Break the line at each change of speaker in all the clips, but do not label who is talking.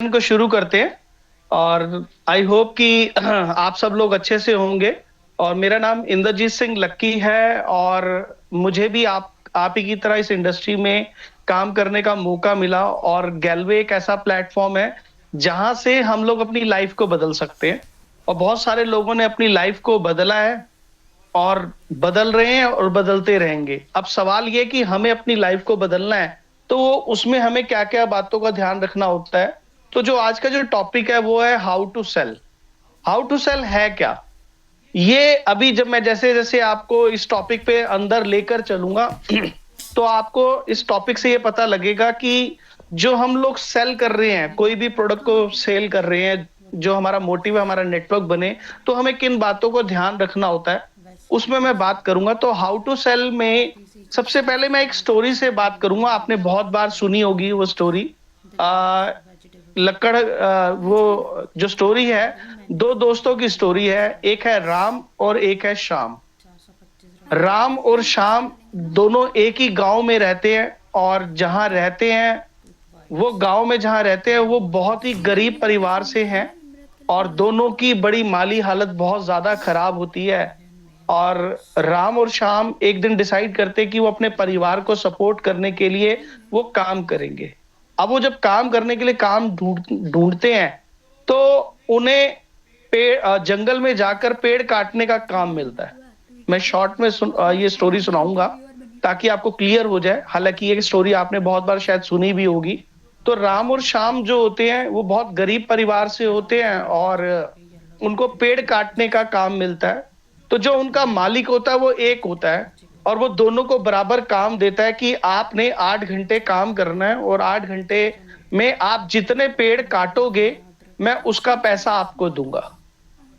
को शुरू करते हैं। और आई होप कि आप सब लोग अच्छे से होंगे। और मेरा नाम इंद्रजीत सिंह लक्की है और मुझे भी आप ही की तरह इस इंडस्ट्री में काम करने का मौका मिला। और गैलवे एक ऐसा प्लेटफॉर्म है जहां से हम लोग अपनी लाइफ को बदल सकते हैं। और बहुत सारे लोगों ने अपनी लाइफ को बदला है और बदल रहे हैं और बदलते रहेंगे। अब सवाल ये कि हमें अपनी लाइफ को बदलना है तो उसमें हमें क्या क्या बातों का ध्यान रखना होता है। तो जो आज का जो टॉपिक है वो है how to sell. How to sell है क्या, ये अभी जब मैं जैसे जैसे आपको इस टॉपिक पे अंदर लेकर चलूंगा तो आपको इस टॉपिक से ये पता लगेगा कि जो हम लोग सेल कर रहे हैं, कोई भी प्रोडक्ट को सेल कर रहे हैं, जो हमारा मोटिव है हमारा नेटवर्क बने, तो हमें किन बातों को ध्यान रखना होता है उसमें मैं बात करूंगा। तो हाउ टू सेल में सबसे पहले मैं एक स्टोरी से बात करूंगा। आपने बहुत बार सुनी होगी वो स्टोरी। वो जो स्टोरी है, दो दोस्तों की स्टोरी है। एक है राम और एक है श्याम। राम और श्याम दोनों एक ही गांव में रहते हैं और जहां रहते हैं, वो गांव में जहां रहते हैं वो बहुत ही गरीब परिवार से हैं। और दोनों की बड़ी माली हालत बहुत ज्यादा खराब होती है। और राम और श्याम एक दिन डिसाइड करते हैं कि वो अपने परिवार को सपोर्ट करने के लिए वो काम करेंगे। अब वो जब काम करने के लिए काम ढूंढते हैं तो उन्हें जंगल में जाकर पेड़ काटने का काम मिलता है। मैं शॉर्ट में ये स्टोरी सुनाऊंगा ताकि आपको क्लियर हो जाए। हालांकि ये स्टोरी आपने बहुत बार शायद सुनी भी होगी। तो राम और श्याम जो होते हैं वो बहुत गरीब परिवार से होते हैं और उनको पेड़ काटने का काम मिलता है। तो जो उनका मालिक होता है वो एक होता है और वो दोनों को बराबर काम देता है कि आपने 8 घंटे काम करना है और 8 घंटे में आप जितने पेड़ काटोगे मैं उसका पैसा आपको दूंगा।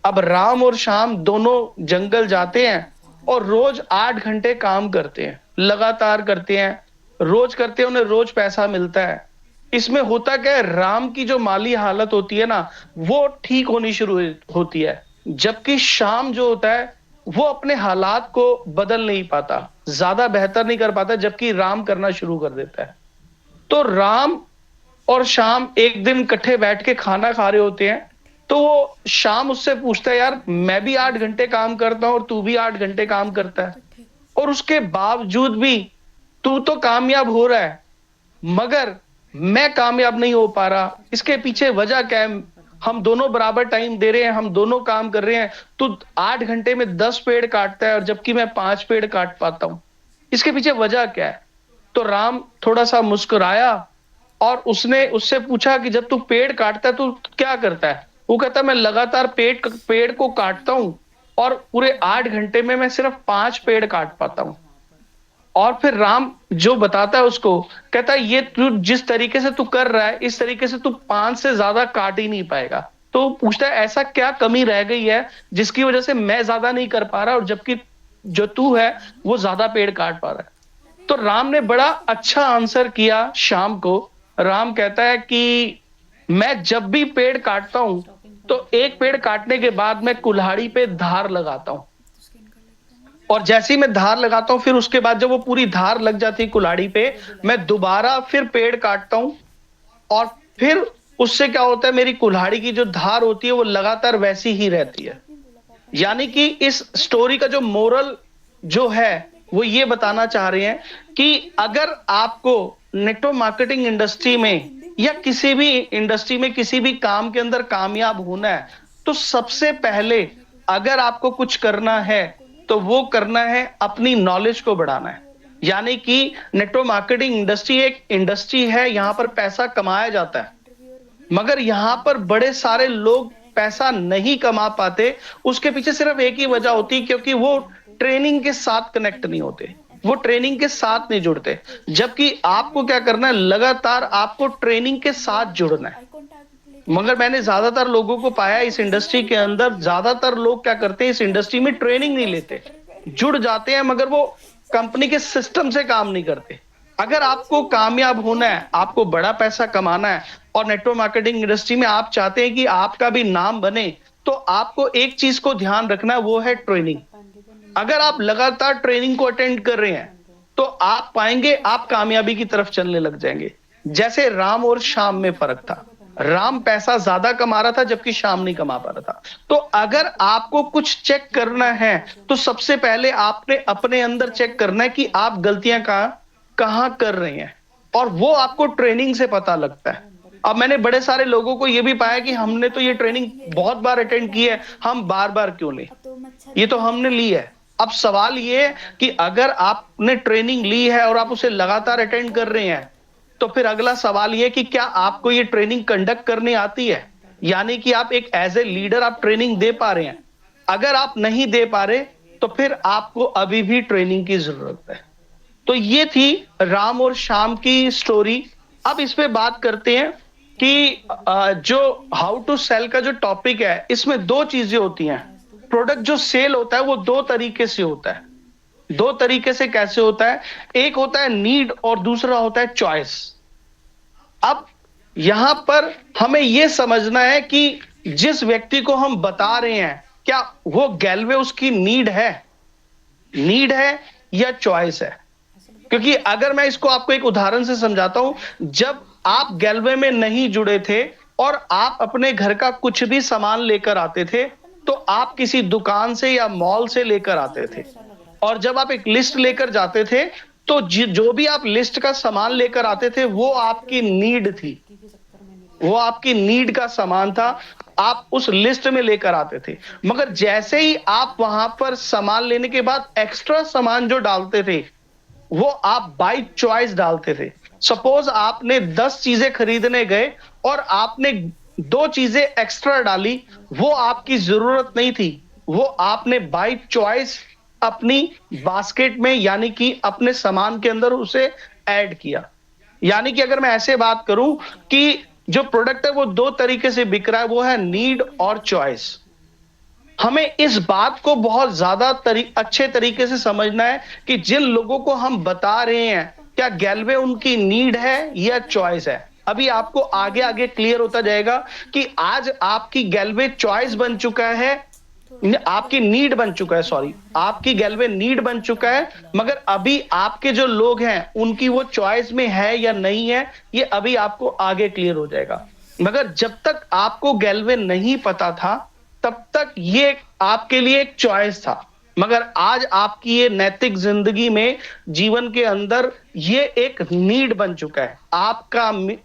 अब राम और श्याम दोनों जंगल जाते हैं और रोज 8 घंटे काम करते हैं, लगातार करते हैं, रोज करते हैं, उन्हें रोज पैसा मिलता है। इसमें होता क्या है, राम की जो माली हालत होती है ना वो ठीक होनी शुरू होती है, जबकि श्याम जो होता है वो अपने हालात को बदल नहीं पाता, ज्यादा बेहतर नहीं कर पाता, जबकि राम करना शुरू कर देता है। तो राम और श्याम एक दिन इकट्ठे बैठ के खाना खा रहे होते हैं। तो वो शाम उससे पूछता है, यार मैं भी 8 घंटे काम करता हूं और तू भी 8 घंटे काम करता है और उसके बावजूद भी तू तो कामयाब हो रहा है मगर मैं कामयाब नहीं हो पा रहा। इसके पीछे वजह क्या है? हम दोनों बराबर टाइम दे रहे हैं, हम दोनों काम कर रहे हैं, तू 8 घंटे में 10 पेड़ काटता है और जबकि मैं 5 पेड़ काट पाता हूं। इसके पीछे वजह क्या है? तो राम थोड़ा सा मुस्कुराया और उसने उससे पूछा कि जब तू पेड़ काटता है तो क्या करता है? वो कहता है मैं लगातार पेड़ को काटता हूं और पूरे 8 घंटे में मैं सिर्फ 5 पेड़ काट पाता हूं। और फिर राम जो बताता है उसको, कहता है ये तू जिस तरीके से तू कर रहा है इस तरीके से तू 5 से ज्यादा काट ही नहीं पाएगा। तो पूछता है ऐसा क्या कमी रह गई है जिसकी वजह से मैं ज्यादा नहीं कर पा रहा और जबकि जो तू है वो ज्यादा पेड़ काट पा रहा है। तो राम ने बड़ा अच्छा आंसर किया शाम को। राम कहता है कि मैं जब भी पेड़ काटता हूं तो एक पेड़ काटने के बाद मैं कुल्हाड़ी पे धार लगाता हूं और जैसे ही मैं धार लगाता हूं फिर उसके बाद जब वो पूरी धार लग जाती है कुल्हाड़ी पे, मैं दोबारा फिर पेड़ काटता हूं और फिर उससे क्या होता है, मेरी कुल्हाड़ी की जो धार होती है वो लगातार वैसी ही रहती है। यानी कि इस स्टोरी का जो मोरल जो है वो ये बताना चाह रहे हैं कि अगर आपको नेटवर्क मार्केटिंग इंडस्ट्री में या किसी भी इंडस्ट्री में किसी भी काम के अंदर कामयाब होना है तो सबसे पहले अगर आपको कुछ करना है तो वो करना है अपनी नॉलेज को बढ़ाना है। यानी कि नेटवर्क मार्केटिंग इंडस्ट्री एक इंडस्ट्री है, यहां पर पैसा कमाया जाता है मगर यहां पर बड़े सारे लोग पैसा नहीं कमा पाते। उसके पीछे सिर्फ एक ही वजह होती है, क्योंकि वो ट्रेनिंग के साथ कनेक्ट नहीं होते, वो ट्रेनिंग के साथ नहीं जुड़ते। जबकि आपको क्या करना है, लगातार आपको ट्रेनिंग के साथ जुड़ना है। मगर मैंने ज्यादातर लोगों को पाया इस इंडस्ट्री के अंदर, ज्यादातर लोग क्या करते हैं, इस इंडस्ट्री में ट्रेनिंग नहीं लेते, जुड़ जाते हैं मगर वो कंपनी के सिस्टम से काम नहीं करते। अगर आपको कामयाब होना है, आपको बड़ा पैसा कमाना है और नेटवर्क मार्केटिंग इंडस्ट्री में आप चाहते हैं कि आपका भी नाम बने, तो आपको एक चीज को ध्यान रखना है, वो है ट्रेनिंग। अगर आप लगातार ट्रेनिंग को अटेंड कर रहे हैं तो आप पाएंगे आप कामयाबी की तरफ चलने लग जाएंगे। जैसे राम और श्याम में फर्क था। राम पैसा ज्यादा कमा रहा था जबकि श्याम नहीं कमा पा रहा था। तो अगर आपको कुछ चेक करना है तो सबसे पहले आपने अपने अंदर चेक करना है कि आप गलतियां कहां कहां कर रहे हैं, और वो आपको ट्रेनिंग से पता लगता है। अब मैंने बड़े सारे लोगों को ये भी पाया कि हमने तो ये ट्रेनिंग बहुत बार अटेंड की है, हम बार बार क्यों लें, ये तो हमने ली है। अब सवाल ये है कि अगर आपने ट्रेनिंग ली है और आप उसे लगातार अटेंड कर रहे हैं, तो फिर अगला सवाल ये कि क्या आपको ये ट्रेनिंग कंडक्ट करनी आती है, यानी कि आप एक एज ए लीडर आप ट्रेनिंग दे पा रहे हैं। अगर आप नहीं दे पा रहे तो फिर आपको अभी भी ट्रेनिंग की जरूरत है। तो ये थी राम और श्याम की स्टोरी। अब इस पे बात करते हैं कि जो हाउ टू सेल का जो टॉपिक है, इसमें दो चीजें होती हैं। प्रोडक्ट जो सेल होता है वो दो तरीके से होता है। दो तरीके से कैसे होता है? एक होता है नीड और दूसरा होता है चॉइस। अब यहां पर हमें यह समझना है कि जिस व्यक्ति को हम बता रहे हैं, क्या वो गैलवे उसकी नीड है या चॉइस है? क्योंकि अगर मैं इसको आपको एक उदाहरण से समझाता हूं, जब आप गैलवे में नहीं जुड़े थे और आप अपने घर का कुछ भी सामान लेकर आते थे, तो आप किसी दुकान से या मॉल से लेकर आते थे, और जब आप एक लिस्ट लेकर जाते थे तो जो भी आप लिस्ट का सामान लेकर आते थे वो आपकी नीड थी, वो आपकी नीड का सामान था, आप उस लिस्ट में लेकर आते थे। मगर जैसे ही आप वहां पर सामान लेने के बाद एक्स्ट्रा सामान जो डालते थे वो आप बाय चॉइस डालते थे। सपोज आपने 10 चीजें खरीदने गए और आपने 2 चीजें एक्स्ट्रा डाली, वो आपकी जरूरत नहीं थी, वो आपने बाय चॉइस अपनी बास्केट में यानी कि अपने सामान के अंदर उसे ऐड किया। यानी कि अगर मैं ऐसे बात करूं कि जो प्रोडक्ट है वो दो तरीके से बिक रहा है, वो है नीड और चॉइस। हमें इस बात को बहुत ज्यादा अच्छे तरीके से समझना है कि जिन लोगों को हम बता रहे हैं क्या गैलवे उनकी नीड है या चॉइस है। अभी आपको आगे आगे क्लियर होता जाएगा कि आज आपकी गैलवे चॉइस बन चुका है, आपकी नीड बन चुका है, सॉरी, आपकी गैलवे नीड बन चुका है, मगर अभी आपके जो लोग हैं उनकी वो चॉइस में है या नहीं है, ये अभी आपको आगे क्लियर हो जाएगा। मगर जब तक आपको गैलवे नहीं पता था तब तक ये आपके लिए एक चॉइस था, मगर आज आपकी ये नैतिक जिंदगी में जीवन के अंदर ये एक नीड बन चुका है।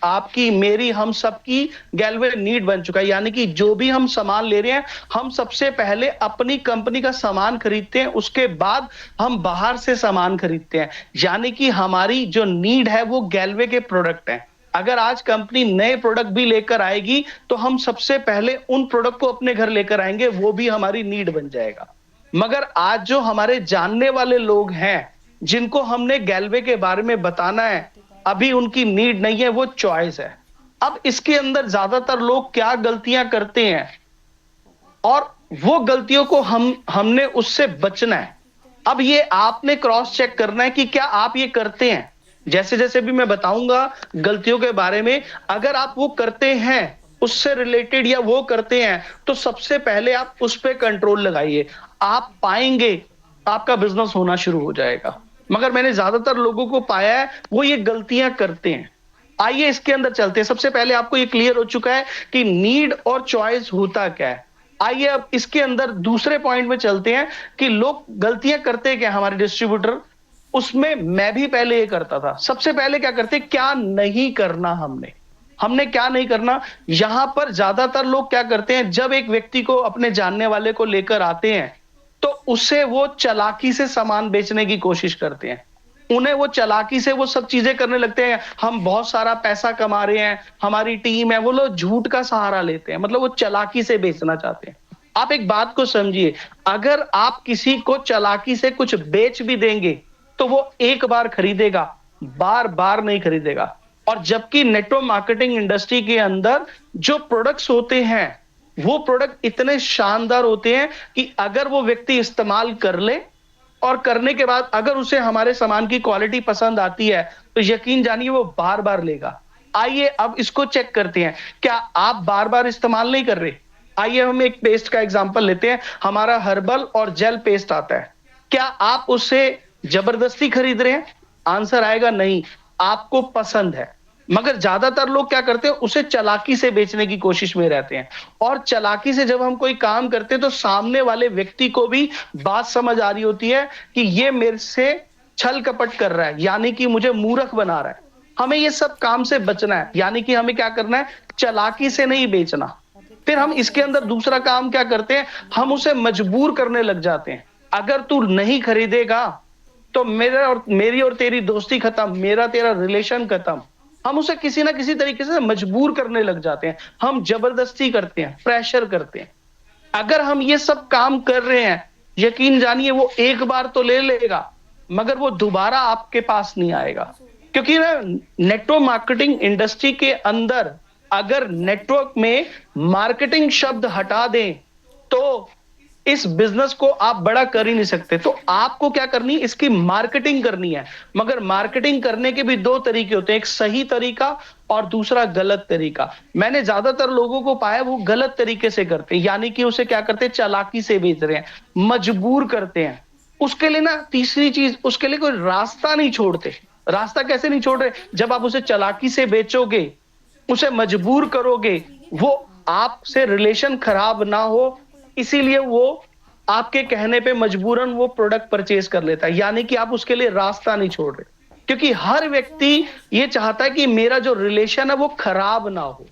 आपकी मेरी हम सबकी गैलवे नीड बन चुका है। यानी कि जो भी हम सामान ले रहे हैं, हम सबसे पहले अपनी कंपनी का सामान खरीदते हैं, उसके बाद हम बाहर से सामान खरीदते हैं। यानी कि हमारी जो नीड है वो गैलवे के प्रोडक्ट है। अगर आज कंपनी नए प्रोडक्ट भी लेकर आएगी तो हम सबसे पहले उन प्रोडक्ट को अपने घर लेकर आएंगे, वो भी हमारी नीड बन जाएगा। मगर आज जो हमारे जानने वाले लोग हैं जिनको हमने गैलवे के बारे में बताना है, अभी उनकी नीड नहीं है, वो चॉइस है। अब इसके अंदर ज्यादातर लोग क्या गलतियां करते हैं और वो गलतियों को हमने उससे बचना है। अब ये आपने क्रॉस चेक करना है कि क्या आप ये करते हैं। जैसे जैसे भी मैं बताऊंगा गलतियों के बारे में, अगर आप वो करते हैं उससे रिलेटेड या वो करते हैं तो सबसे पहले आप उस पर कंट्रोल लगाइए, आप पाएंगे आपका बिजनेस होना शुरू हो जाएगा। मगर मैंने ज्यादातर लोगों को पाया है वो ये गलतियां करते हैं। आइए इसके अंदर चलते हैं। सबसे पहले आपको ये क्लियर हो चुका है कि नीड और चॉइस होता क्या है। आइए अब इसके अंदर दूसरे पॉइंट में चलते हैं कि लोग गलतियां करते क्या हमारे डिस्ट्रीब्यूटर। उसमें मैं भी पहले ये करता था। सबसे पहले क्या करते, क्या नहीं करना हमने क्या नहीं करना। यहां पर ज्यादातर लोग क्या करते हैं, जब एक व्यक्ति को अपने जानने वाले को लेकर आते हैं तो उसे वो चालाकी से सामान बेचने की कोशिश करते हैं। उन्हें वो चालाकी से वो सब चीजें करने लगते हैं, हम बहुत सारा पैसा कमा रहे हैं, हमारी टीम है, वो लोग झूठ का सहारा लेते हैं, मतलब वो चालाकी से बेचना चाहते हैं। आप एक बात को समझिए, अगर आप किसी को चालाकी से कुछ बेच भी देंगे तो वो एक बार खरीदेगा, बार बार नहीं खरीदेगा। और जबकि नेटवर्क मार्केटिंग इंडस्ट्री के अंदर जो प्रोडक्ट्स होते हैं वो प्रोडक्ट इतने शानदार होते हैं कि अगर वो व्यक्ति इस्तेमाल कर ले और करने के बाद अगर उसे हमारे सामान की क्वालिटी पसंद आती है तो यकीन जानिए वो बार बार लेगा। आइए अब इसको चेक करते हैं, क्या आप बार बार इस्तेमाल नहीं कर रहे। आइए हम एक पेस्ट का एग्जांपल लेते हैं। हमारा हर्बल और जेल पेस्ट आता है, क्या आप उसे जबरदस्ती खरीद रहे हैं? आंसर आएगा नहीं, आपको पसंद है। मगर ज्यादातर लोग क्या करते हैं, उसे चालाकी से बेचने की कोशिश में रहते हैं। और चालाकी से जब हम कोई काम करते हैं तो सामने वाले व्यक्ति को भी बात समझ आ रही होती है कि ये मेरे से छल कपट कर रहा है, यानी कि मुझे मूर्ख बना रहा है। हमें ये सब काम से बचना है, यानी कि हमें क्या करना है, चालाकी से नहीं बेचना। फिर हम इसके अंदर दूसरा काम क्या करते हैं, हम उसे मजबूर करने लग जाते हैं। अगर तू नहीं खरीदेगा तो मेरा और मेरी और तेरी दोस्ती खत्म, मेरा तेरा रिलेशन खत्म। हम उसे किसी ना किसी तरीके से मजबूर करने लग जाते हैं, हम जबरदस्ती करते हैं, प्रेशर करते हैं। अगर हम ये सब काम कर रहे हैं, यकीन जानिए वो एक बार तो ले लेगा, मगर वो दोबारा आपके पास नहीं आएगा। क्योंकि ना, नेटवर्क मार्केटिंग इंडस्ट्री के अंदर अगर नेटवर्क में मार्केटिंग शब्द हटा दें तो इस बिजनेस को आप बड़ा कर ही नहीं सकते। तो आपको क्या करनी है, इसकी मार्केटिंग करनी है। मगर मार्केटिंग करने के भी दो तरीके होते हैं, एक सही तरीका और दूसरा गलत तरीका। मैंने ज्यादातर लोगों को पाया वो गलत तरीके से करते हैं, यानी कि उसे क्या करते हैं, चालाकी से बेच रहे हैं, मजबूर करते हैं। उसके लिए ना तीसरी चीज, उसके लिए कोई रास्ता नहीं छोड़ते। रास्ता कैसे नहीं छोड़ रहे, जब आप उसे चालाकी से बेचोगे, उसे मजबूर करोगे, वो आपसे रिलेशन खराब ना हो, इसीलिए वो आपके कहने पे मजबूरन वो प्रोडक्ट परचेज कर लेता है। यानी कि आप उसके लिए रास्ता नहीं छोड़ रहे, क्योंकि हर व्यक्ति ये चाहता है कि मेरा जो रिलेशन है वो खराब ना हो।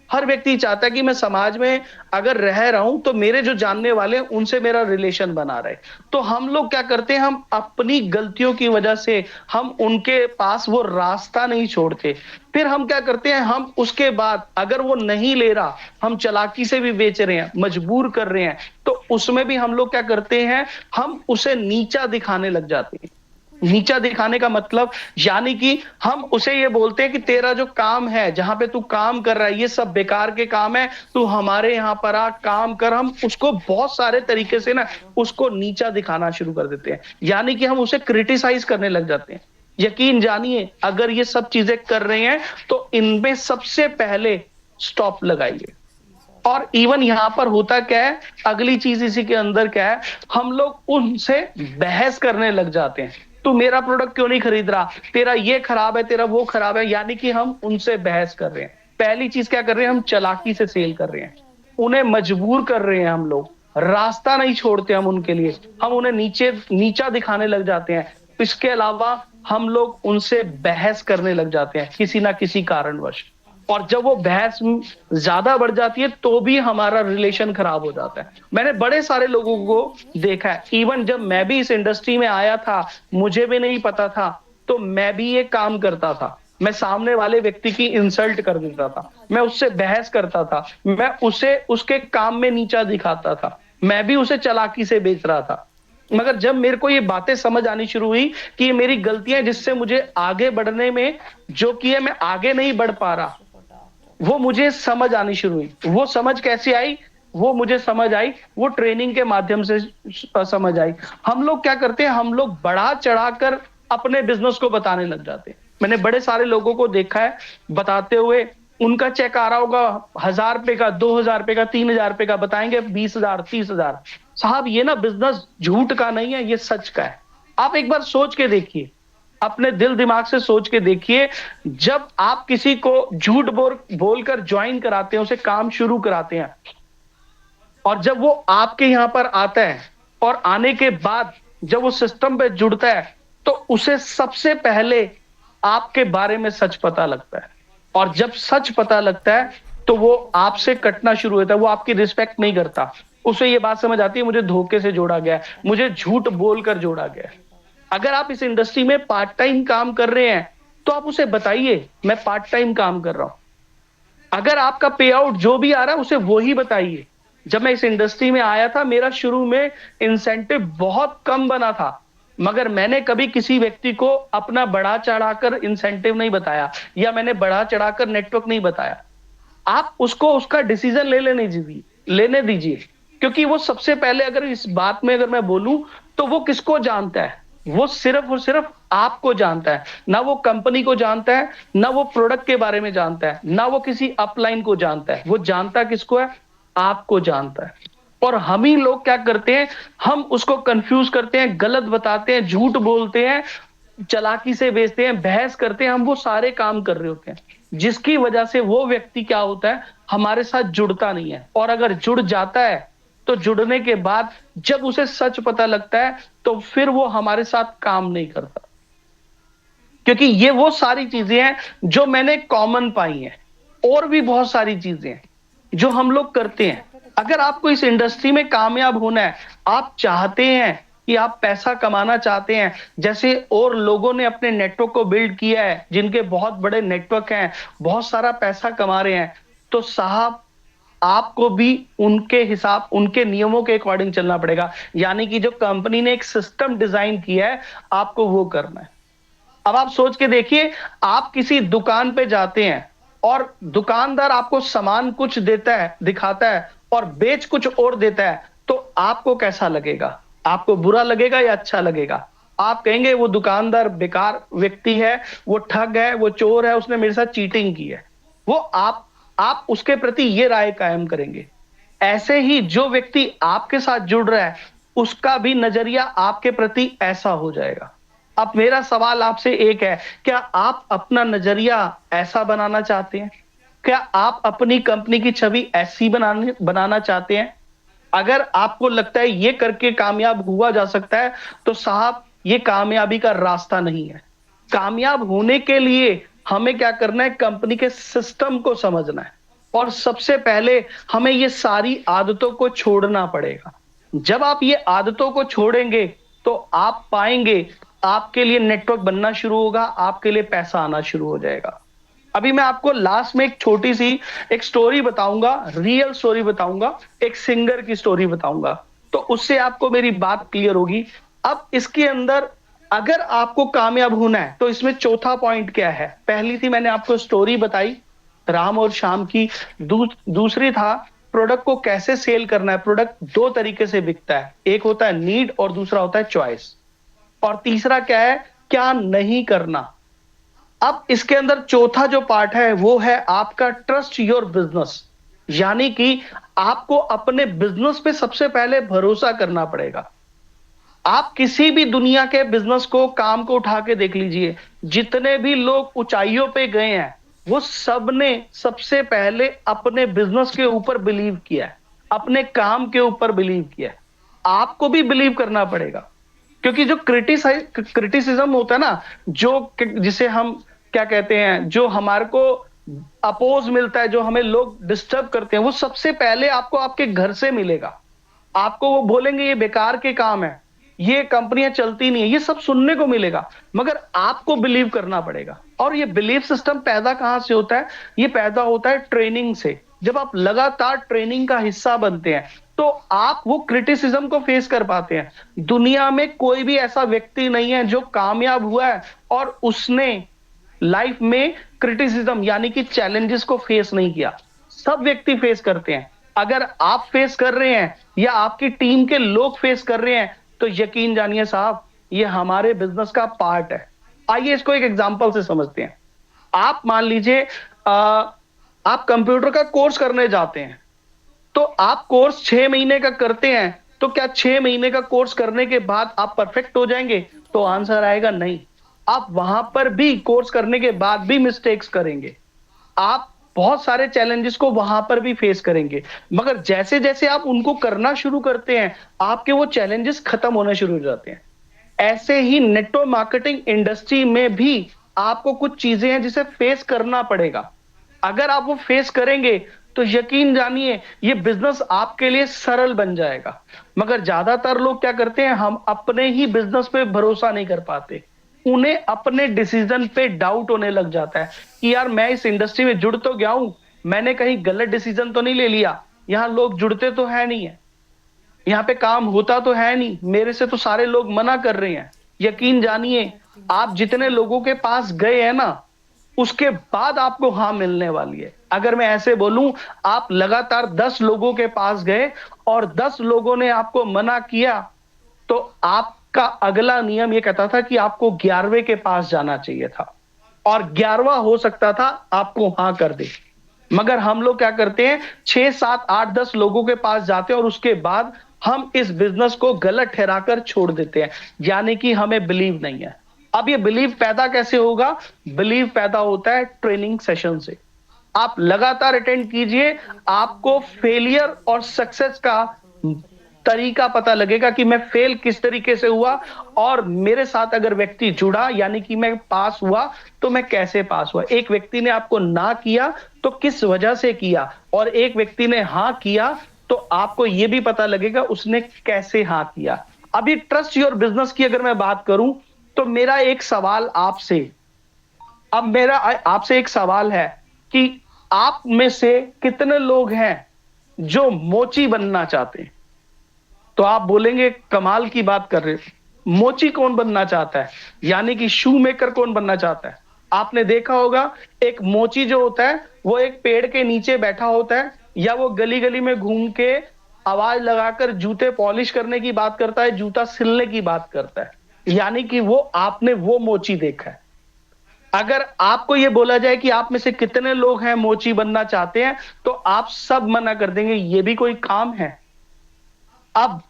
हर व्यक्ति चाहता है कि मैं समाज में अगर रह रहा हूं तो मेरे जो जानने वाले हैं उनसे मेरा रिलेशन बना रहे। तो हम लोग क्या करते हैं, हम अपनी गलतियों की वजह से हम उनके पास वो रास्ता नहीं छोड़ते। फिर हम क्या करते हैं, हम उसके बाद अगर वो नहीं ले रहा, हम चालाकी से भी बेच रहे हैं, मजबूर कर रहे हैं, तो उसमें भी हम लोग क्या करते हैं, हम उसे नीचा दिखाने लग जाते हैं। नीचा दिखाने का मतलब, यानी कि हम उसे ये बोलते हैं कि तेरा जो काम है, जहां पे तू काम कर रहा है, ये सब बेकार के काम है, तू हमारे यहां पर आ काम कर। हम उसको बहुत सारे तरीके से ना उसको नीचा दिखाना शुरू कर देते हैं, यानी कि हम उसे क्रिटिसाइज करने लग जाते हैं। यकीन जानिए, अगर ये सब चीजें कर रहे हैं तो इनमें सबसे पहले स्टॉप लगाइए। और इवन यहां पर होता क्या है, अगली चीज इसी के अंदर क्या है, हम लोग उनसे बहस करने लग जाते हैं। तू मेरा प्रोडक्ट क्यों नहीं खरीद रहा, तेरा ये खराब है, तेरा वो खराब है, यानी कि हम उनसे बहस कर रहे हैं। पहली चीज क्या कर रहे हैं, हम चालाकी से सेल कर रहे हैं, उन्हें मजबूर कर रहे हैं। हम लोग रास्ता नहीं छोड़ते हम उनके लिए, हम उन्हें नीचा दिखाने लग जाते हैं। इसके अलावा हम लोग उनसे बहस करने लग जाते हैं किसी ना किसी कारणवश। और जब वो बहस ज्यादा बढ़ जाती है तो भी हमारा रिलेशन खराब हो जाता है। मैंने बड़े सारे लोगों को देखा है, इवन जब मैं भी इस इंडस्ट्री में आया था, मुझे भी नहीं पता था, तो मैं भी ये काम करता था। मैं सामने वाले व्यक्ति की इंसल्ट कर देता था, मैं उससे बहस करता था, मैं उसे उसके काम में नीचा दिखाता था, मैं भी उसे चालाकी से बेच रहा था। मगर जब मेरे को ये बातें समझ आनी शुरू हुई कि ये मेरी गलतियां, जिससे मुझे आगे बढ़ने में, जो कि है मैं आगे नहीं बढ़ पा रहा, वो मुझे समझ आनी शुरू हुई। वो समझ कैसे आई, वो मुझे समझ आई, वो ट्रेनिंग के माध्यम से समझ आई। हम लोग क्या करते हैं, हम लोग बढ़ा चढ़ाकर अपने बिजनेस को बताने लग जाते हैं। मैंने बड़े सारे लोगों को देखा है बताते हुए, उनका चेक आ रहा होगा 1,000 रुपए का, 2,000 रुपए का, 3,000 रुपए का, बताएंगे 20,000, 30,000। साहब ये ना बिजनेस झूठ का नहीं है, ये सच का है। आप एक बार सोच के देखिए, अपने दिल दिमाग से सोच के देखिए, जब आप किसी को झूठ बोलकर ज्वाइन कराते हैं, उसे काम शुरू कराते हैं, और जब वो आपके यहां पर आता है और आने के बाद जब वो सिस्टम पे जुड़ता है, तो उसे सबसे पहले आपके बारे में सच पता लगता है। और जब सच पता लगता है तो वो आपसे कटना शुरू होता है, वो आपकी रिस्पेक्ट नहीं करता। उसे ये बात समझ आती है मुझे धोखे से जोड़ा गया है, मुझे झूठ बोलकर जोड़ा गया है। अगर आप इस इंडस्ट्री में पार्ट टाइम काम कर रहे हैं तो आप उसे बताइए मैं पार्ट टाइम काम कर रहा हूं। अगर आपका पे आउट जो भी आ रहा है उसे वो ही बताइए। जब मैं इस इंडस्ट्री में आया था, मेरा शुरू में इंसेंटिव बहुत कम बना था, मगर मैंने कभी किसी व्यक्ति को अपना बढ़ा चढ़ाकर इंसेंटिव नहीं बताया, या मैंने बढ़ा चढ़ाकर नेटवर्क नहीं बताया। आप उसको उसका डिसीजन लेने दीजिए, क्योंकि वो सबसे पहले, अगर इस बात में अगर मैं बोलूं, तो वो किसको जानता है, वो सिर्फ और सिर्फ आपको जानता है। ना वो कंपनी को जानता है, ना वो प्रोडक्ट के बारे में जानता है, ना वो किसी अपलाइन को जानता है। वो जानता किसको है, आपको जानता है। और हम ही लोग क्या करते हैं, हम उसको कंफ्यूज करते हैं, गलत बताते हैं, झूठ बोलते हैं, चालाकी से बेचते हैं, बहस करते हैं, हम वो सारे काम कर रहे होते हैं। जिसकी वजह से वो व्यक्ति क्या होता है, हमारे साथ जुड़ता नहीं है। और अगर जुड़ जाता है तो जुड़ने के बाद जब उसे सच पता लगता है तो फिर वो हमारे साथ काम नहीं करता। क्योंकि ये वो सारी चीजें हैं जो मैंने कॉमन पाई हैं। और भी बहुत सारी चीजें हैं जो हम लोग करते हैं। अगर आपको इस इंडस्ट्री में कामयाब होना है, आप चाहते हैं कि आप पैसा कमाना चाहते हैं, जैसे और लोगों ने अपने नेटवर्क को बिल्ड किया है, जिनके बहुत बड़े नेटवर्क हैं, बहुत सारा पैसा कमा रहे हैं, तो साहब आपको भी उनके हिसाब, उनके नियमों के अकॉर्डिंग चलना पड़ेगा। यानी कि जो कंपनी ने एक सिस्टम डिजाइन किया है, आपको वो करना है। अब आप सोच के देखिए, आप किसी दुकान पे जाते हैं और दुकानदार आपको सामान कुछ देता है, दिखाता है और बेच कुछ और देता है, तो आपको कैसा लगेगा? आपको बुरा लगेगा या अच्छा लगेगा? आप कहेंगे वो दुकानदार बेकार व्यक्ति है, वो ठग है, वो चोर है, उसने मेरे साथ चीटिंग की है। वो आप उसके प्रति ये राय कायम करेंगे। ऐसे ही जो व्यक्ति आपके साथ जुड़ रहा है, उसका भी नजरिया आपके प्रति ऐसा हो जाएगा। अब मेरा सवाल आपसे एक है, क्या आप अपना नजरिया ऐसा बनाना चाहते हैं? क्या आप अपनी कंपनी की छवि ऐसी बनाना चाहते हैं? अगर आपको लगता है ये करके कामयाब हुआ जा सकता है, तो साहब ये कामयाबी का रास्ता नहीं है। कामयाब होने के लिए हमें क्या करना है? कंपनी के सिस्टम को समझना है और सबसे पहले हमें ये सारी आदतों को छोड़ना पड़ेगा। जब आप ये आदतों को छोड़ेंगे तो आप पाएंगे आपके लिए नेटवर्क बनना शुरू होगा, आपके लिए पैसा आना शुरू हो जाएगा। अभी मैं आपको लास्ट में एक छोटी सी एक स्टोरी बताऊंगा, रियल स्टोरी बताऊंगा, एक सिंगर की स्टोरी बताऊंगा, तो उससे आपको मेरी बात क्लियर होगी। अब इसके अंदर अगर आपको कामयाब होना है तो इसमें चौथा पॉइंट क्या है? पहली थी मैंने आपको स्टोरी बताई राम और श्याम की, दूसरी था प्रोडक्ट को कैसे सेल करना है। प्रोडक्ट दो तरीके से बिकता है, एक होता है नीड और दूसरा होता है चॉइस। और तीसरा क्या है? क्या नहीं करना। अब इसके अंदर चौथा जो पार्ट है वो है आपका ट्रस्ट योर बिजनेस। यानी कि आपको अपने बिजनेस पे सबसे पहले भरोसा करना पड़ेगा। आप किसी भी दुनिया के बिजनेस को, काम को उठा के देख लीजिए, जितने भी लोग ऊंचाइयों पे गए हैं वो सब ने सबसे पहले अपने बिजनेस के ऊपर बिलीव किया है, अपने काम के ऊपर बिलीव किया है। आपको भी बिलीव करना पड़ेगा। क्योंकि जो क्रिटिसिज्म होता है ना, जो जिसे हम क्या कहते हैं, जो हमारे को अपोज मिलता है, जो हमें लोग डिस्टर्ब करते हैं, वो सबसे पहले आपको आपके घर से मिलेगा। आपको वो बोलेंगे ये बेकार के काम है, ये कंपनियां चलती नहीं है, ये सब सुनने को मिलेगा, मगर आपको बिलीव करना पड़ेगा। और ये बिलीफ सिस्टम पैदा कहां से होता है? ये पैदा होता है ट्रेनिंग से। जब आप लगातार ट्रेनिंग का हिस्सा बनते हैं तो आप वो क्रिटिसिज्म को फेस कर पाते हैं। दुनिया में कोई भी ऐसा व्यक्ति नहीं है जो कामयाब हुआ है और उसने लाइफ में क्रिटिसिज्म यानी कि चैलेंजेस को फेस नहीं किया। सब व्यक्ति फेस करते हैं। अगर आप फेस कर रहे हैं या आपकी टीम के लोग फेस कर रहे हैं तो यकीन जानिए साहब, ये हमारे बिजनेस का पार्ट है। आइए इसको एक एग्जांपल से समझते हैं। आप मान लीजिए आप कंप्यूटर का कोर्स करने जाते हैं, तो आप कोर्स 6 महीने का करते हैं, तो क्या 6 महीने का कोर्स करने के बाद आप परफेक्ट हो जाएंगे? तो आंसर आएगा नहीं। आप वहां पर भी कोर्स करने के बाद भी मिस्टेक्स करेंगे, आप बहुत सारे चैलेंजेस को वहां पर भी फेस करेंगे, मगर जैसे जैसे आप उनको करना शुरू करते हैं आपके वो चैलेंजेस खत्म होने शुरू हो जाते हैं। ऐसे ही नेटवर्क मार्केटिंग इंडस्ट्री में भी आपको कुछ चीजें हैं जिसे फेस करना पड़ेगा। अगर आप वो फेस करेंगे तो यकीन जानिए ये बिजनेस आपके लिए सरल बन जाएगा। मगर ज्यादातर लोग क्या करते हैं, हम अपने ही बिजनेस पे भरोसा नहीं कर पाते। उन्हें अपने डिसीजन पे डाउट होने लग जाता है कि यार मैं इस इंडस्ट्री में जुड़ तो गया हूं, मैंने कहीं गलत डिसीजन तो नहीं ले लिया, यहां लोग जुड़ते तो है नहीं है, यहाँ पे काम होता तो है नहीं, मेरे से तो सारे लोग मना कर रहे हैं। यकीन जानिए आप जितने लोगों के पास गए हैं ना, उसके बाद आपको हाँ मिलने वाली है। अगर मैं ऐसे बोलूं, आप लगातार 10 लोगों के पास गए और 10 लोगों ने आपको मना किया, तो आपका अगला नियम ये कहता था कि आपको 11वें के पास जाना चाहिए था और 11वां हो सकता था आपको हाँ कर दे। मगर हम लोग क्या करते हैं, 6, 7, 8, 10 लोगों के पास जाते हैं और उसके बाद हम इस बिजनेस को गलत ठहराकर छोड़ देते हैं, यानी कि हमें बिलीव नहीं है। अब ये बिलीव पैदा कैसे होगा? बिलीव पैदा होता है ट्रेनिंग सेशन से। आप लगातार अटेंड कीजिए, आपको फेलियर और सक्सेस का तरीका पता लगेगा कि मैं फेल किस तरीके से हुआ, और मेरे साथ अगर व्यक्ति जुड़ा यानी कि मैं पास हुआ तो मैं कैसे पास हुआ। एक व्यक्ति ने आपको ना किया तो किस वजह से किया, और एक व्यक्ति ने हाँ किया तो आपको यह भी पता लगेगा उसने कैसे हाँ किया। अभी ट्रस्ट योर बिजनेस की अगर मैं बात करूं तो मेरा एक सवाल आपसे, अब मेरा आपसे एक सवाल है कि आप में से कितने लोग हैं जो मोची बनना चाहते हैं? तो आप बोलेंगे कमाल की बात कर रहे हो, मोची कौन बनना चाहता है? यानी कि शू मेकर कौन बनना चाहता है? आपने देखा होगा एक मोची जो होता है वो एक पेड़ के नीचे बैठा होता है, या वो गली गली में घूम के आवाज लगाकर जूते पॉलिश करने की बात करता है, जूता सिलने की बात करता है। यानी कि वो आपने वो मोची देखा है। अगर आपको ये बोला जाए कि आप में से कितने लोग हैं मोची बनना चाहते हैं, तो आप सब मना कर देंगे, ये भी कोई काम है? अब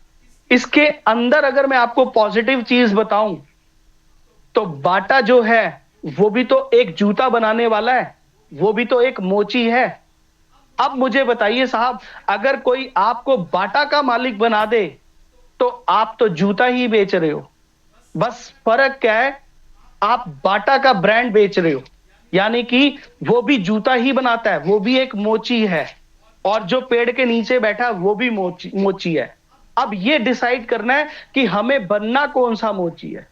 इसके अंदर अगर मैं आपको पॉजिटिव चीज बताऊं तो बाटा जो है वो भी तो एक जूता बनाने वाला है, वो भी तो एक मोची है। अब मुझे बताइए साहब, अगर कोई आपको बाटा का मालिक बना दे तो आप तो जूता ही बेच रहे हो। बस फर्क क्या है, आप बाटा का ब्रांड बेच रहे हो, यानी कि वो भी जूता ही बनाता है, वो भी एक मोची है, और जो पेड़ के नीचे बैठा है वो भी मोची मोची है। अब ये डिसाइड करना है कि हमें बनना कौन सा मोची है।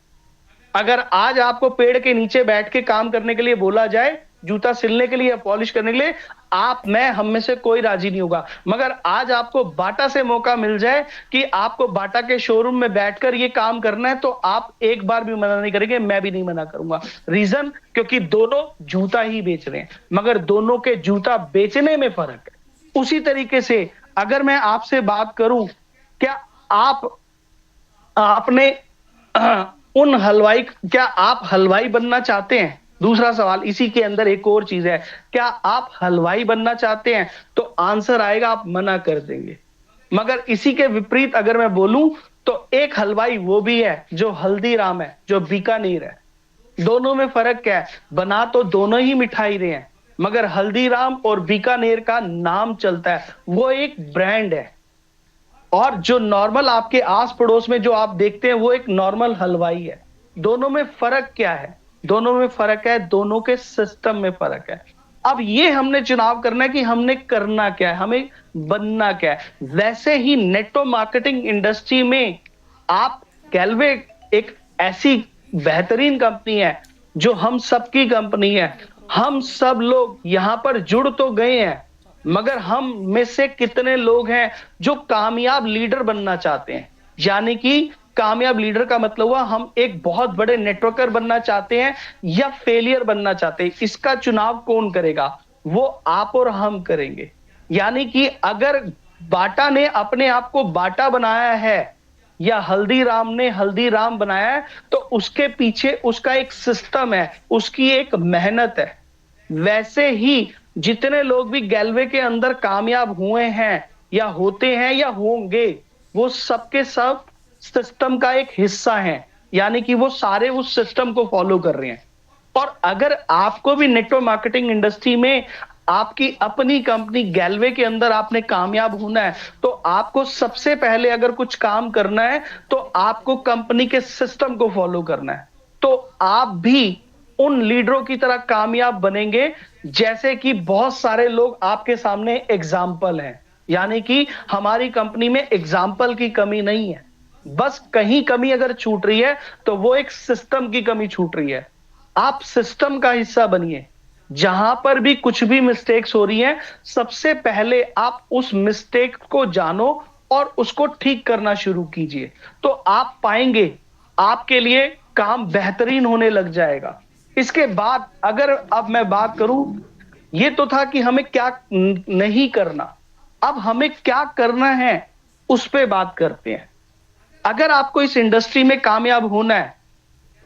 अगर आज आपको पेड़ के नीचे बैठ के काम करने के लिए बोला जाए, जूता सिलने के लिए या पॉलिश करने के लिए, आप मैं हम में से कोई राजी नहीं होगा। मगर आज आपको बाटा से मौका मिल जाए कि आपको बाटा के शोरूम में बैठकर ये काम करना है, तो आप एक बार भी मना नहीं करेंगे, मैं भी नहीं मना करूंगा। रीजन, क्योंकि दोनों जूता ही बेच रहे हैं, मगर दोनों के जूता बेचने में फर्क है। उसी तरीके से अगर मैं आपसे बात करूं, क्या आपने उन हलवाई, क्या आप हलवाई बनना चाहते हैं? दूसरा सवाल इसी के अंदर एक और चीज है, क्या आप हलवाई बनना चाहते हैं? तो आंसर आएगा आप मना कर देंगे। मगर इसी के विपरीत अगर मैं बोलूं तो एक हलवाई वो भी है जो हल्दीराम है, जो बीकानेर है। दोनों में फर्क क्या है? बना तो दोनों ही मिठाई रहे हैं, मगर हल्दीराम और बीकानेर का नाम चलता है, वो एक ब्रांड है। और जो नॉर्मल आपके आस पड़ोस में जो आप देखते हैं वो एक नॉर्मल हलवाई है। दोनों में फर्क क्या है? दोनों में फर्क है, दोनों के सिस्टम में फर्क है। अब ये हमने चुनाव करना है कि हमने करना क्या है, हमें बनना क्या है। वैसे ही नेटवर्क मार्केटिंग इंडस्ट्री में आप गैल्वे एक ऐसी बेहतरीन कंपनी है जो हम सबकी कंपनी है। हम सब लोग यहां पर जुड़ तो गए हैं, मगर हम में से कितने लोग हैं जो कामयाब लीडर बनना चाहते हैं? यानी कि कामयाब लीडर का मतलब हुआ हम एक बहुत बड़े नेटवर्कर बनना चाहते हैं या फेलियर बनना चाहते हैं। इसका चुनाव कौन करेगा? वो आप और हम करेंगे। यानी कि अगर बाटा ने अपने आप को बाटा बनाया है या हल्दीराम ने हल्दीराम बनाया है, तो उसके पीछे उसका एक सिस्टम है, उसकी एक मेहनत है। वैसे ही जितने लोग भी गैल्वे के अंदर कामयाब हुए हैं या होते हैं या होंगे, वो सबके सब सिस्टम का एक हिस्सा हैं। यानी कि वो सारे उस सिस्टम को फॉलो कर रहे हैं। और अगर आपको भी नेटवर्क मार्केटिंग इंडस्ट्री में आपकी अपनी कंपनी गैल्वे के अंदर आपने कामयाब होना है, तो आपको सबसे पहले अगर कुछ काम करना है तो आपको कंपनी के सिस्टम को फॉलो करना है। तो आप भी उन लीडरों की तरह कामयाब बनेंगे जैसे कि बहुत सारे लोग आपके सामने एग्जाम्पल हैं। यानी कि हमारी कंपनी में एग्जाम्पल की कमी नहीं है, बस कहीं कमी अगर छूट रही है तो वो एक सिस्टम की कमी छूट रही है। आप सिस्टम का हिस्सा बनिए। जहां पर भी कुछ भी मिस्टेक्स हो रही हैं, सबसे पहले आप उस मिस्टेक को जानो और उसको ठीक करना शुरू कीजिए, तो आप पाएंगे आपके लिए काम बेहतरीन होने लग जाएगा। इसके बाद अगर अब मैं बात करूं, ये तो था कि हमें क्या नहीं करना, अब हमें क्या करना है उस पे बात करते हैं। अगर आपको इस इंडस्ट्री में कामयाब होना है,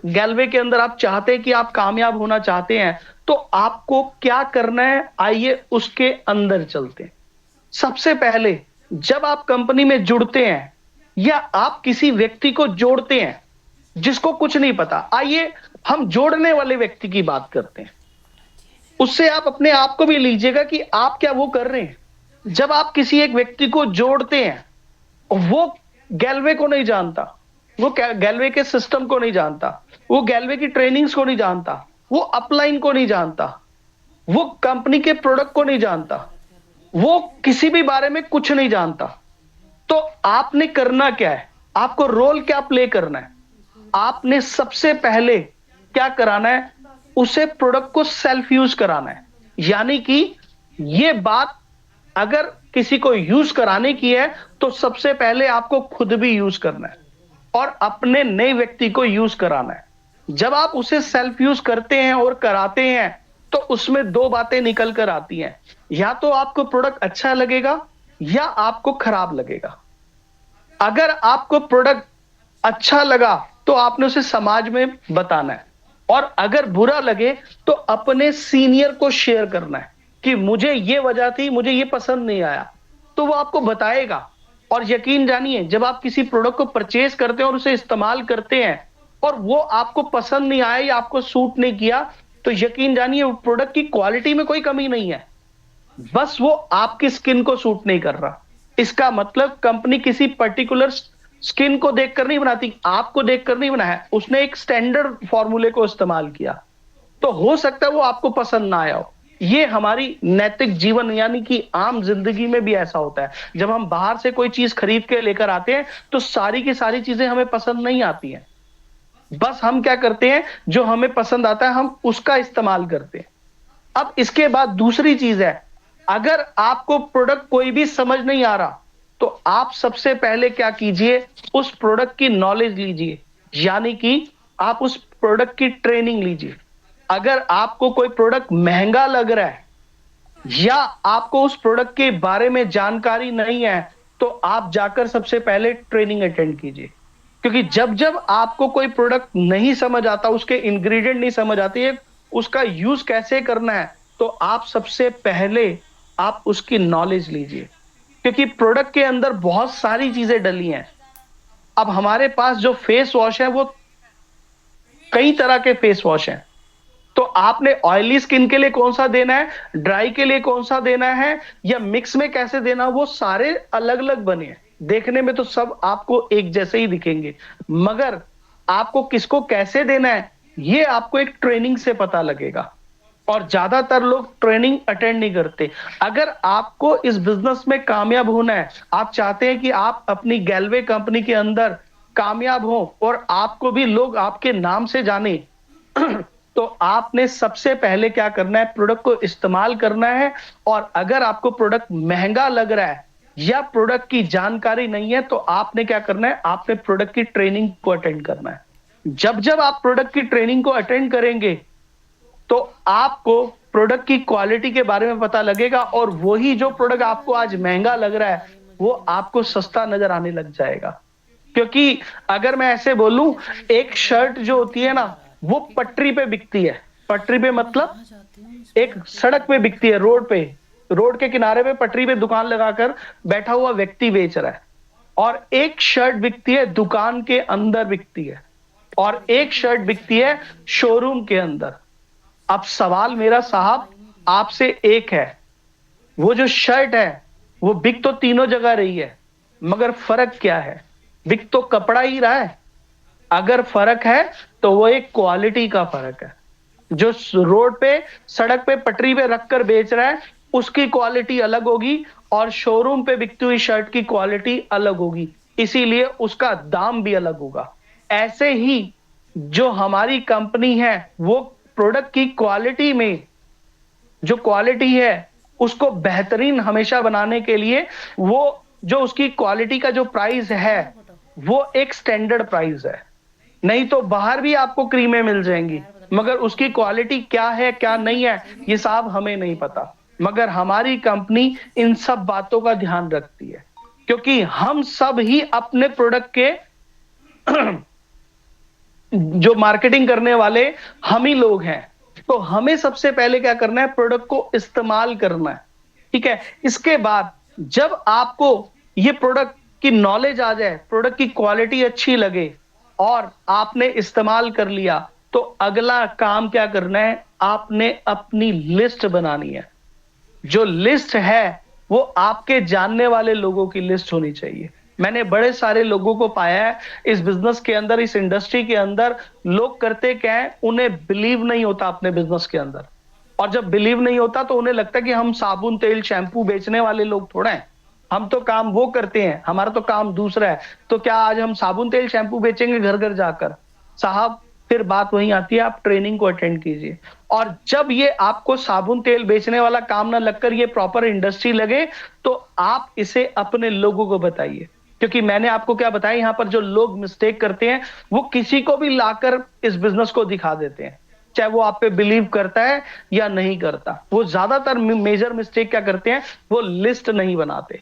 गैल्वे के अंदर आप चाहते हैं कि आप कामयाब होना चाहते हैं, तो आपको क्या करना है, आइए उसके अंदर चलते हैं। सबसे पहले जब आप कंपनी में जुड़ते हैं या आप किसी व्यक्ति को जोड़ते हैं जिसको कुछ नहीं पता, आइए हम जोड़ने वाले व्यक्ति की बात करते हैं। उससे आप अपने आप को भी लीजिएगा कि आप क्या वो कर रहे हैं। जब आप किसी एक व्यक्ति को जोड़ते हैं, वो गैल्वे को नहीं जानता, वो गैल्वे के सिस्टम को नहीं जानता, वो गैल्वे की ट्रेनिंग्स को नहीं जानता, वो अपलाइन को नहीं जानता, वो कंपनी के प्रोडक्ट को नहीं जानता, वो किसी भी बारे में कुछ नहीं जानता, तो आपने करना क्या है, आपको रोल क्या प्ले करना है। आपने सबसे पहले क्या कराना है, उसे प्रोडक्ट को सेल्फ यूज कराना है। यानी कि ये बात अगर किसी को यूज कराने की है तो सबसे पहले आपको खुद भी यूज करना है और अपने नए व्यक्ति को यूज कराना है। जब आप उसे सेल्फ यूज करते हैं और कराते हैं तो उसमें दो बातें निकल कर आती हैं, या तो आपको प्रोडक्ट अच्छा लगेगा या आपको खराब लगेगा। अगर आपको प्रोडक्ट अच्छा लगा तो आपने उसे समाज में बताना है, और अगर बुरा लगे तो अपने सीनियर को शेयर करना है कि मुझे ये वजह थी, मुझे ये पसंद नहीं आया, तो वो आपको बताएगा। और यकीन जानिए, जब आप किसी प्रोडक्ट को परचेज करते हैं और उसे इस्तेमाल करते हैं और वो आपको पसंद नहीं आया या आपको सूट नहीं किया, तो यकीन जानिए वो प्रोडक्ट की क्वालिटी में कोई कमी नहीं है, बस वो आपकी स्किन को सूट नहीं कर रहा। इसका मतलब कंपनी किसी पर्टिकुलर स्किन को देखकर नहीं बनाती, आपको देखकर नहीं बनाया, उसने एक स्टैंडर्ड फॉर्मूले को इस्तेमाल किया। तो हो सकता है वो आपको पसंद ना आया हो। ये हमारी नैतिक जीवन यानी कि आम जिंदगी में भी ऐसा होता है। जब हम बाहर से कोई चीज खरीद के लेकर आते हैं तो सारी की सारी चीजें हमें पसंद नहीं आती हैं। बस हम क्या करते हैं, जो हमें पसंद आता है हम उसका इस्तेमाल करते हैं। अब इसके बाद दूसरी चीज है, अगर आपको प्रोडक्ट कोई भी समझ नहीं आ रहा तो आप सबसे पहले क्या कीजिए, उस प्रोडक्ट की नॉलेज लीजिए, यानी कि आप उस प्रोडक्ट की ट्रेनिंग लीजिए। अगर आपको कोई प्रोडक्ट महंगा लग रहा है या आपको उस प्रोडक्ट के बारे में जानकारी नहीं है तो आप जाकर सबसे पहले ट्रेनिंग अटेंड कीजिए। क्योंकि जब जब आपको कोई प्रोडक्ट नहीं समझ आता, उसके इंग्रेडिएंट नहीं समझ आते, उसका यूज कैसे करना है, तो आप सबसे पहले आप उसकी नॉलेज लीजिए। क्योंकि प्रोडक्ट के अंदर बहुत सारी चीजें डली हैं। अब हमारे पास जो फेस वॉश है वो कई तरह के फेस वॉश हैं, तो आपने ऑयली स्किन के लिए कौन सा देना है, ड्राई के लिए कौन सा देना है, या मिक्स में कैसे देना, वो सारे अलग अलग बने हैं। देखने में तो सब आपको एक जैसे ही दिखेंगे, मगर आपको किसको कैसे देना है ये आपको एक ट्रेनिंग से पता लगेगा। और ज्यादातर लोग ट्रेनिंग अटेंड नहीं करते। अगर आपको इस बिजनेस में कामयाब होना है, आप चाहते हैं कि आप अपनी गैल्वे कंपनी के अंदर कामयाब हो और आपको भी लोग आपके नाम से जाने तो आपने सबसे पहले क्या करना है, प्रोडक्ट को इस्तेमाल करना है। और अगर आपको प्रोडक्ट महंगा लग रहा है या प्रोडक्ट की जानकारी नहीं है तो आपने क्या करना है, आपने प्रोडक्ट की ट्रेनिंग को अटेंड करना है। जब जब आप प्रोडक्ट की ट्रेनिंग को अटेंड करेंगे तो आपको प्रोडक्ट की क्वालिटी के बारे में पता लगेगा, और वही जो प्रोडक्ट आपको आज महंगा लग रहा है वो आपको सस्ता नजर आने लग जाएगा। क्योंकि अगर मैं ऐसे बोलूं, एक शर्ट जो होती है ना वो पटरी पे बिकती है। पटरी पे मतलब एक सड़क पे बिकती है, रोड पे, रोड के किनारे पे पटरी पे दुकान लगाकर बैठा हुआ व्यक्ति बेच रहा है। और एक शर्ट बिकती है दुकान के अंदर बिकती है, और एक शर्ट बिकती है शोरूम के अंदर। अब सवाल मेरा साहब आपसे एक है, वो जो शर्ट है वो बिक तो तीनों जगह रही है, मगर फर्क क्या है, बिक तो कपड़ा ही रहा है। अगर फर्क है तो वो एक क्वालिटी का फर्क है। जो रोड पे सड़क पे पटरी पे रखकर बेच रहा है उसकी क्वालिटी अलग होगी, और शोरूम पे बिकती हुई शर्ट की क्वालिटी अलग होगी, इसीलिए उसका दाम भी अलग होगा। ऐसे ही जो हमारी कंपनी है वो प्रोडक्ट की क्वालिटी में जो क्वालिटी है उसको बेहतरीन हमेशा बनाने के लिए वो जो उसकी क्वालिटी का जो प्राइस है वो एक स्टैंडर्ड प्राइस है। नहीं तो बाहर भी आपको क्रीमें मिल जाएंगी, मगर उसकी क्वालिटी क्या है क्या नहीं है ये साहब हमें नहीं पता। मगर हमारी कंपनी इन सब बातों का ध्यान रखती है, क्योंकि हम सब ही अपने प्रोडक्ट के जो मार्केटिंग करने वाले हम ही लोग हैं। तो हमें सबसे पहले क्या करना है, प्रोडक्ट को इस्तेमाल करना है। ठीक है, इसके बाद जब आपको ये प्रोडक्ट की नॉलेज आ जाए, प्रोडक्ट की क्वालिटी अच्छी लगे और आपने इस्तेमाल कर लिया, तो अगला काम क्या करना है, आपने अपनी लिस्ट बनानी है। जो लिस्ट है वो आपके जानने वाले लोगों की लिस्ट होनी चाहिए। मैंने बड़े सारे लोगों को पाया है इस बिजनेस के अंदर, इस इंडस्ट्री के अंदर, लोग करते क्या है, उन्हें बिलीव नहीं होता अपने बिजनेस के अंदर। और जब बिलीव नहीं होता तो उन्हें लगता है कि हम साबुन तेल शैम्पू बेचने वाले लोग थोड़ा हैं, हम तो काम वो करते हैं, हमारा तो काम दूसरा है। तो क्या आज हम साबुन तेल शैम्पू बेचेंगे घर घर जाकर? साहब, फिर बात वहीं आती है, आप ट्रेनिंग को अटेंड कीजिए। और जब ये आपको साबुन तेल बेचने वाला काम ना लगकर ये प्रॉपर इंडस्ट्री लगे, तो आप इसे अपने लोगों को बताइए। क्योंकि मैंने आपको क्या बताया, यहां पर जो लोग मिस्टेक करते हैं वो किसी को भी लाकर इस बिजनेस को दिखा देते हैं, चाहे वो आप पे बिलीव करता है या नहीं करता। वो ज्यादातर मेजर मिस्टेक क्या करते हैं, वो लिस्ट नहीं बनाते।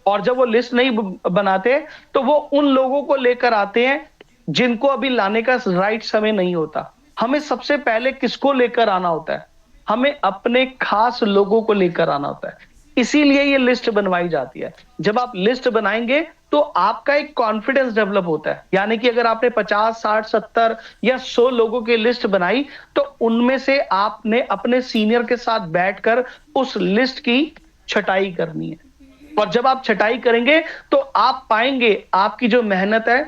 और जब वो लिस्ट नहीं बनाते तो वो उन लोगों को लेकर आते हैं जिनको अभी लाने का राइट समय नहीं होता। हमें सबसे पहले किसको लेकर आना होता है, हमें अपने खास लोगों को लेकर आना होता है। इसीलिए ये लिस्ट बनवाई जाती है। जब आप लिस्ट बनाएंगे तो आपका एक कॉन्फिडेंस डेवलप होता है। यानी कि अगर आपने 50, 60, 70 या 100 लोगों की लिस्ट बनाई, तो उनमें से आपने अपने सीनियर के साथ बैठकर उस लिस्ट की छटाई करनी है। और जब आप छटाई करेंगे तो आप पाएंगे आपकी जो मेहनत है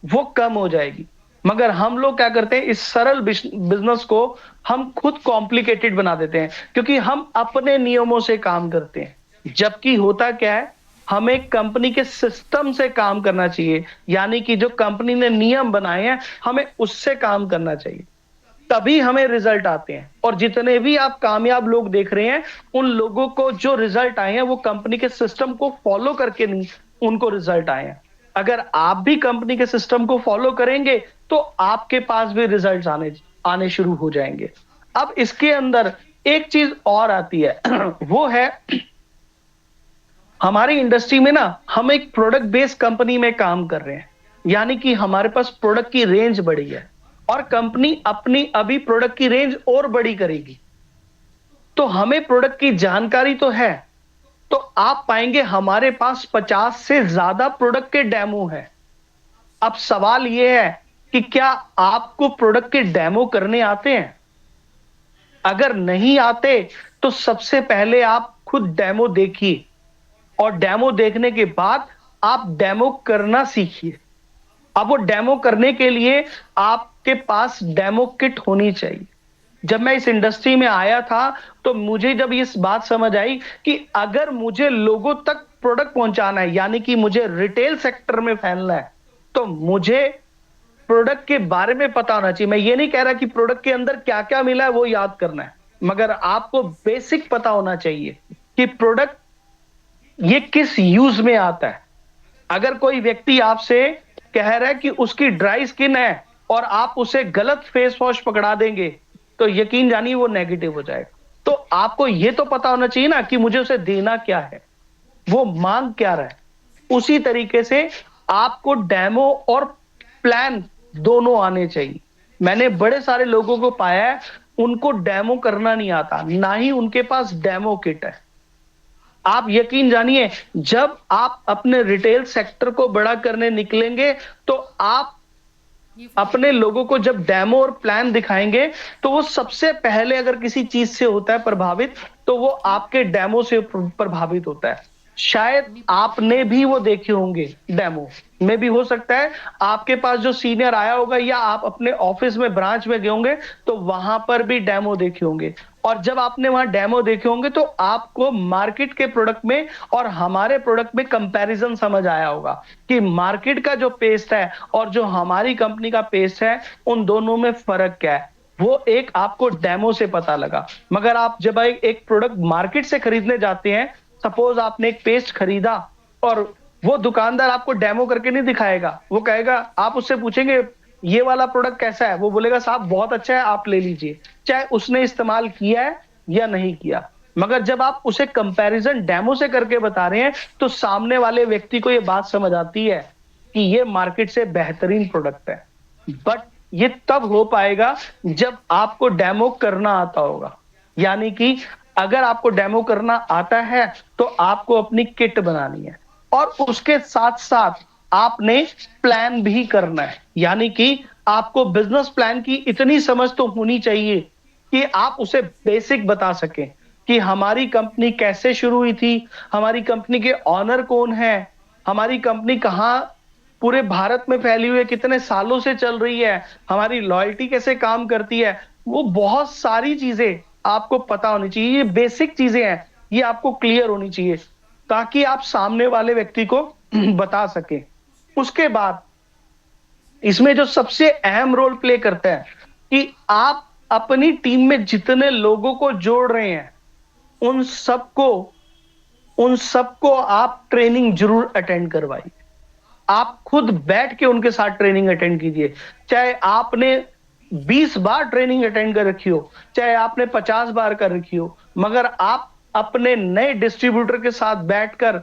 वो कम हो जाएगी। मगर हम लोग क्या करते हैं, इस सरल बिजनेस को हम खुद कॉम्प्लिकेटेड बना देते हैं, क्योंकि हम अपने नियमों से काम करते हैं। जबकि होता क्या है, हमें कंपनी के सिस्टम से काम करना चाहिए। यानी कि जो कंपनी ने नियम बनाए हैं, हमें उससे काम करना चाहिए, तभी हमें रिजल्ट आते हैं। और जितने भी आप कामयाब लोग देख रहे हैं, उन लोगों को जो रिजल्ट आए हैं वो कंपनी के सिस्टम को फॉलो करके नहीं उनको रिजल्ट आए हैं। अगर आप भी कंपनी के सिस्टम को फॉलो करेंगे तो आपके पास भी रिजल्ट्स आने शुरू हो जाएंगे। अब इसके अंदर एक चीज और आती है वो है, हमारी इंडस्ट्री में ना हम एक प्रोडक्ट बेस्ड कंपनी में काम कर रहे हैं। यानी कि हमारे पास प्रोडक्ट की रेंज बड़ी है और कंपनी अपनी अभी प्रोडक्ट की रेंज और बड़ी करेगी। तो हमें प्रोडक्ट की जानकारी तो है, तो आप पाएंगे हमारे पास 50 से ज्यादा प्रोडक्ट के डेमो है। अब सवाल यह है कि क्या आपको प्रोडक्ट के डेमो करने आते हैं? अगर नहीं आते तो सबसे पहले आप खुद डेमो देखिए, और डेमो देखने के बाद आप डेमो करना सीखिए। अब वो डेमो करने के लिए आपके पास डेमो किट होनी चाहिए। जब मैं इस इंडस्ट्री में आया था तो मुझे जब इस बात समझ आई कि अगर मुझे लोगों तक प्रोडक्ट पहुंचाना है, यानी कि मुझे रिटेल सेक्टर में फैलना है, तो मुझे प्रोडक्ट के बारे में पता होना चाहिए। मैं ये नहीं कह रहा कि प्रोडक्ट के अंदर क्या क्या मिला है वो याद करना है, मगर आपको बेसिक पता होना चाहिए कि प्रोडक्ट ये किस यूज में आता है। अगर कोई व्यक्ति आपसे कह रहा है कि उसकी ड्राई स्किन है और आप उसे गलत फेस वॉश पकड़ा देंगे, तो यकीन जानिए वो नेगेटिव हो जाएगा। तो आपको यह तो पता होना चाहिए ना कि मुझे उसे देना क्या है, वो मांग क्या रहा है। उसी तरीके से आपको डेमो और प्लान दोनों आने चाहिए। मैंने बड़े सारे लोगों को पाया है, उनको डेमो करना नहीं आता, ना ही उनके पास डेमो किट है। आप यकीन जानिए, जब आप अपने रिटेल सेक्टर को बड़ा करने निकलेंगे तो आप अपने लोगों को जब डेमो और प्लान दिखाएंगे, तो वो सबसे पहले अगर किसी चीज से होता है प्रभावित, तो वो आपके डेमो से प्रभावित होता है। शायद आपने भी वो देखे होंगे डेमो में, भी हो सकता है आपके पास जो सीनियर आया होगा या आप अपने ऑफिस में ब्रांच में गए होंगे तो वहां पर भी डेमो देखे होंगे। और जब आपने वहां डेमो देखे होंगे तो आपको मार्केट के प्रोडक्ट में और हमारे प्रोडक्ट में कंपैरिजन समझ आया होगा कि मार्केट का जो पेस्ट है और जो हमारी कंपनी का पेस्ट है, उन दोनों में फर्क क्या है, वो एक आपको डेमो से पता लगा। मगर आप जब एक प्रोडक्ट मार्केट से खरीदने जाते हैं, सपोज आपने एक पेस्ट खरीदा और वो दुकानदार आपको डेमो करके नहीं दिखाएगा, वो कहेगा, आप उससे पूछेंगे ये वाला प्रोडक्ट कैसा है, वो बोलेगा साहब बहुत अच्छा है, आप ले लीजिए, चाहे उसने इस्तेमाल किया है या नहीं किया। मगर जब आप उसे कंपैरिजन डेमो से करके बता रहे हैं तो सामने वाले व्यक्ति को ये बात समझ आती है कि ये मार्केट से बेहतरीन प्रोडक्ट है। बट ये तब हो पाएगा जब आपको डेमो करना आता होगा। यानी कि अगर आपको डेमो करना आता है तो आपको अपनी किट बनानी है और उसके साथ साथ आपने प्लान भी करना है। यानी कि आपको बिजनेस प्लान की इतनी समझ तो होनी चाहिए कि आप उसे बेसिक बता सकें कि हमारी कंपनी कैसे शुरू हुई थी, हमारी कंपनी के ऑनर कौन है, हमारी कंपनी कहाँ पूरे भारत में फैली हुई है, कितने सालों से चल रही है, हमारी लॉयल्टी कैसे काम करती है। वो बहुत सारी चीजें आपको पता होनी चाहिए। ये बेसिक चीजें हैं, ये आपको क्लियर होनी चाहिए ताकि आप सामने वाले व्यक्ति को बता सकें। उसके बाद इसमें जो सबसे अहम रोल प्ले करता है कि आप अपनी टीम में जितने लोगों को जोड़ रहे हैं उन सबको उन सबको आप ट्रेनिंग जरूर अटेंड करवाइए। आप खुद बैठ के उनके साथ ट्रेनिंग अटेंड कीजिए। चाहे आपने 20 बार ट्रेनिंग अटेंड कर रखी हो, चाहे आपने 50 बार कर रखी हो, मगर आप अपने नए डिस्ट्रीब्यूटर के साथ बैठकर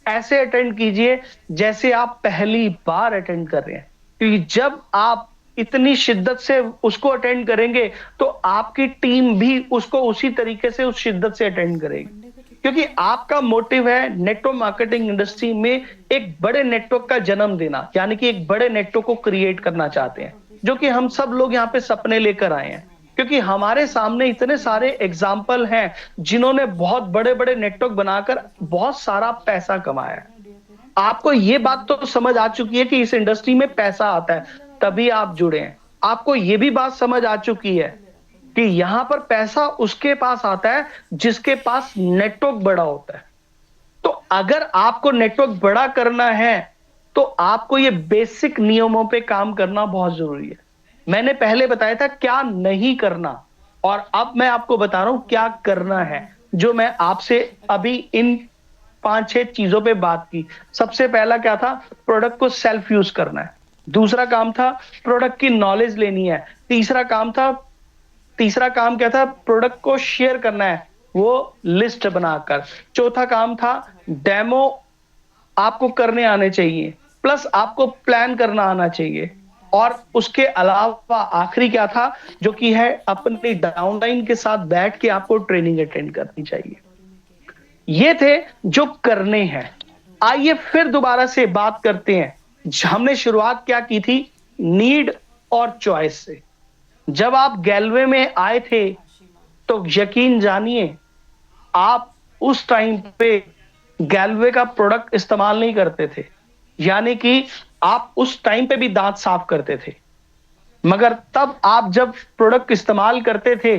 ऐसे अटेंड कीजिए जैसे आप पहली बार अटेंड कर रहे हैं। क्योंकि जब आप इतनी शिद्दत से उसको अटेंड करेंगे तो आपकी टीम भी उसको उसी तरीके से उस शिद्दत से अटेंड करेगी। क्योंकि आपका मोटिव है नेटवर्क मार्केटिंग इंडस्ट्री में एक बड़े नेटवर्क का जन्म देना, यानी कि एक बड़े नेटवर्क को क्रिएट करना चाहते हैं, जो कि हम सब लोग यहाँ पे सपने लेकर आए हैं। क्योंकि हमारे सामने इतने सारे एग्जाम्पल हैं जिन्होंने बहुत बड़े बड़े नेटवर्क बनाकर बहुत सारा पैसा कमाया है। आपको ये बात तो समझ आ चुकी है कि इस इंडस्ट्री में पैसा आता है, तभी आप जुड़े हैं। आपको ये भी बात समझ आ चुकी है कि यहां पर पैसा उसके पास आता है जिसके पास नेटवर्क बड़ा होता है। तो अगर आपको नेटवर्क बड़ा करना है तो आपको ये बेसिक नियमों पे काम करना बहुत जरूरी है। मैंने पहले बताया था क्या नहीं करना, और अब मैं आपको बता रहा हूं क्या करना है। जो मैं आपसे अभी इन 5-6 चीजों पे बात की। सबसे पहला क्या था? प्रोडक्ट को सेल्फ यूज करना है। दूसरा काम था प्रोडक्ट की नॉलेज लेनी है। तीसरा काम क्या था? प्रोडक्ट को शेयर करना है, वो लिस्ट बनाकर। चौथा काम था डेमो आपको करने आने चाहिए, प्लस आपको प्लान करना आना चाहिए। और उसके अलावा आखिरी क्या था, जो कि है अपनी डाउनलाइन के साथ बैठ के आपको ट्रेनिंग अटेंड करनी चाहिए। ये थे जो करने हैं। आइए फिर दोबारा से बात करते हैं। हमने शुरुआत क्या की थी? नीड और चॉइस से। जब आप गैलवे में आए थे तो यकीन जानिए आप उस टाइम पे गैलवे का प्रोडक्ट इस्तेमाल नहीं करते थे, यानी कि आप उस टाइम पे भी दांत साफ करते थे। मगर तब आप जब प्रोडक्ट इस्तेमाल करते थे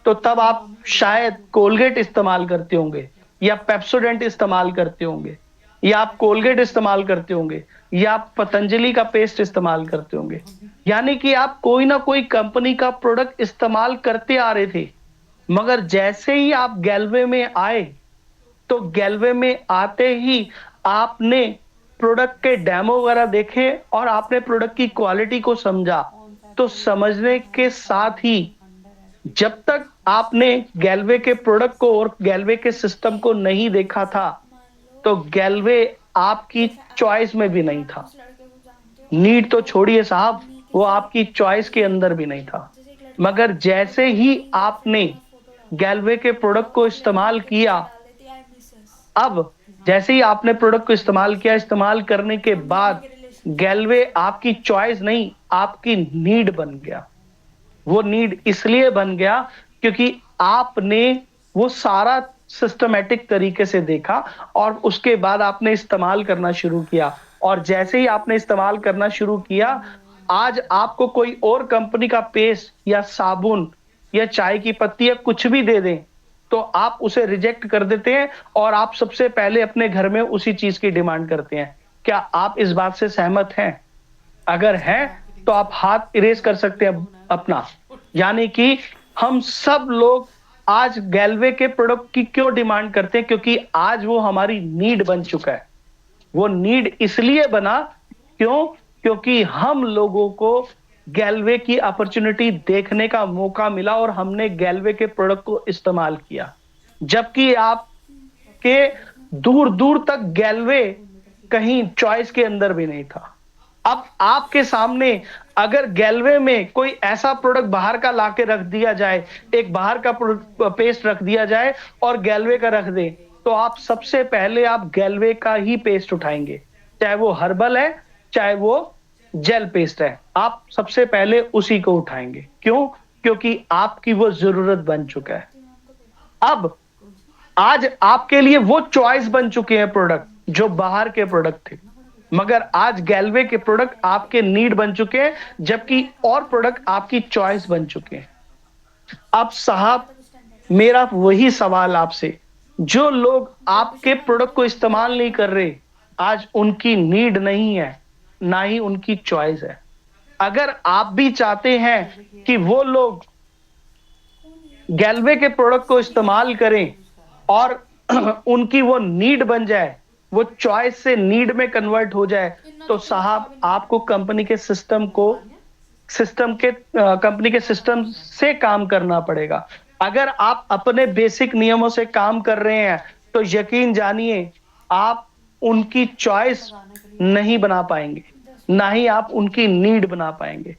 तो तब आप शायद कोलगेट इस्तेमाल करते होंगे, या पेप्सोडेंट इस्तेमाल करते होंगे, या आप कोलगेट इस्तेमाल करते होंगे, या आप पतंजलि का पेस्ट इस्तेमाल करते होंगे। यानी कि आप कोई ना कोई कंपनी का प्रोडक्ट इस्तेमाल करते आ रहे थे। मगर जैसे ही आप गैलवे में आए तो गैलवे में आते ही आपने प्रोडक्ट के डेमो वगैरह देखे और आपने प्रोडक्ट की क्वालिटी को समझा। तो समझने के साथ ही जब तक आपने गैलवे के प्रोडक्ट को और गैलवे के सिस्टम को नहीं देखा था तो गैलवे आपकी चॉइस में भी नहीं था। नीड तो छोड़िए साहब, वो आपकी चॉइस के अंदर भी नहीं था। मगर जैसे ही आपने गैलवे के प्रोडक्ट को इस्तेमाल किया, अब जैसे ही आपने प्रोडक्ट को इस्तेमाल किया, इस्तेमाल करने के बाद गैलवे आपकी चॉइस नहीं, आपकी नीड बन गया। वो नीड इसलिए बन गया क्योंकि आपने वो सारा सिस्टमैटिक तरीके से देखा और उसके बाद आपने इस्तेमाल करना शुरू किया। और जैसे ही आपने इस्तेमाल करना शुरू किया, आज आपको कोई और कंपनी का पेस्ट या साबुन या चाय की पत्ती या कुछ भी दे दें तो आप उसे रिजेक्ट कर देते हैं और आप सबसे पहले अपने घर में उसी चीज की डिमांड करते हैं। क्या आप इस बात से सहमत हैं? अगर हैं तो आप हाथ इरेज कर सकते हैं अपना। यानी कि हम सब लोग आज गैलवे के प्रोडक्ट की क्यों डिमांड करते हैं? क्योंकि आज वो हमारी नीड बन चुका है। वो नीड इसलिए बना क्योंकि हम लोगों को गैलवे की अपॉर्चुनिटी देखने का मौका मिला और हमने गैलवे के प्रोडक्ट को इस्तेमाल किया। जबकि आपके दूर दूर तक गैलवे कहीं चॉइस के अंदर भी नहीं था। अब आपके सामने अगर गैलवे में कोई ऐसा प्रोडक्ट बाहर का लाके रख दिया जाए, एक बाहर का पेस्ट रख दिया जाए और गैलवे का रख दे, तो आप सबसे पहले आप गैलवे का ही पेस्ट उठाएंगे, चाहे वो हर्बल है, चाहे वो जेल पेस्ट है, आप सबसे पहले उसी को उठाएंगे। क्यों? क्योंकि आपकी वो जरूरत बन चुका है। अब आज आपके लिए वो चॉइस बन चुके हैं प्रोडक्ट जो बाहर के प्रोडक्ट थे, मगर आज गैल्वे के प्रोडक्ट आपके नीड बन चुके हैं, जबकि और प्रोडक्ट आपकी चॉइस बन चुके हैं। अब साहब, मेरा वही सवाल आपसे, जो लोग आपके प्रोडक्ट को इस्तेमाल नहीं कर रहे, आज उनकी नीड नहीं है, ना ही उनकी चॉइस है। अगर आप भी चाहते हैं कि वो लोग गैल्वे के प्रोडक्ट को इस्तेमाल करें और उनकी वो नीड बन जाए, वो चॉइस से नीड में कन्वर्ट हो जाए, तो साहब आपको कंपनी के सिस्टम से काम करना पड़ेगा। अगर आप अपने बेसिक नियमों से काम कर रहे हैं तो यकीन जानिए आप उनकी चॉइस नहीं बना पाएंगे, ना ही आप उनकी नीड बना पाएंगे।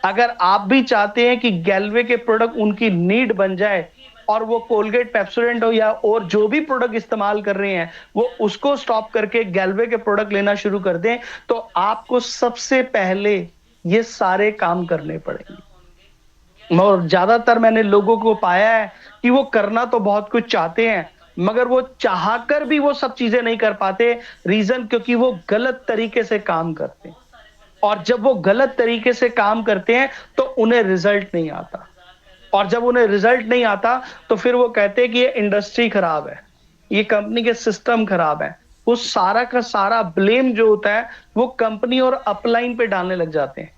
अगर आप भी चाहते हैं कि गैल्वे के प्रोडक्ट उनकी नीड बन जाए और वो कोलगेट, पेप्सोडेंट हो या और जो भी प्रोडक्ट इस्तेमाल कर रहे हैं वो उसको स्टॉप करके गैल्वे के प्रोडक्ट लेना शुरू कर दें, तो आपको सबसे पहले ये सारे काम करने पड़ेंगे। और ज्यादातर मैंने लोगों को पाया है कि वो करना तो बहुत कुछ चाहते हैं, मगर वो चाहकर भी वो सब चीजें नहीं कर पाते। रीजन क्योंकि वो गलत तरीके से काम करते हैं, और जब वो गलत तरीके से काम करते हैं तो उन्हें रिजल्ट नहीं आता, और जब उन्हें रिजल्ट नहीं आता तो फिर वो कहते हैं कि ये इंडस्ट्री खराब है, ये कंपनी के सिस्टम खराब है। वो सारा का सारा ब्लेम जो होता है वो कंपनी और अपलाइन पे डालने लग जाते हैं,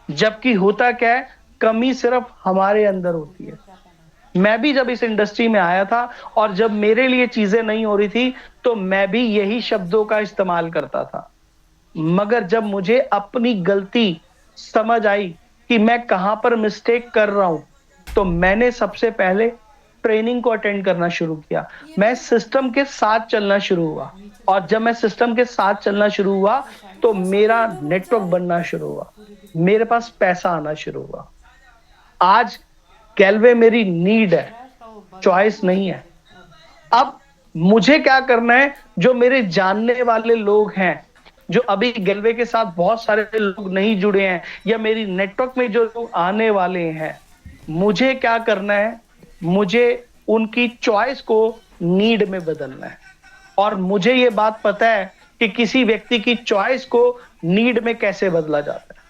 जबकि होता क्या है, कमी सिर्फ हमारे अंदर होती है। मैं भी जब इस इंडस्ट्री में आया था और जब मेरे लिए चीजें नहीं हो रही थी तो मैं भी यही शब्दों का इस्तेमाल करता था, मगर जब मुझे अपनी गलती समझ आई कि मैं कहां पर मिस्टेक कर रहा हूं, तो मैंने सबसे पहले ट्रेनिंग को अटेंड करना शुरू किया। मैं सिस्टम के साथ चलना शुरू हुआ, और जब मैं सिस्टम के साथ चलना शुरू हुआ तो मेरा नेटवर्क बनना शुरू हुआ, मेरे पास पैसा आना शुरू हुआ। आज गैल्वे मेरी नीड है, चॉइस नहीं है। अब मुझे क्या करना है, जो मेरे जानने वाले लोग हैं, जो अभी गैल्वे के साथ बहुत सारे लोग नहीं जुड़े हैं, या मेरी नेटवर्क में जो लोग आने वाले हैं, मुझे क्या करना है, मुझे उनकी चॉइस को नीड में बदलना है। और मुझे ये बात पता है कि किसी व्यक्ति की चॉइस को नीड में कैसे बदला जाता है,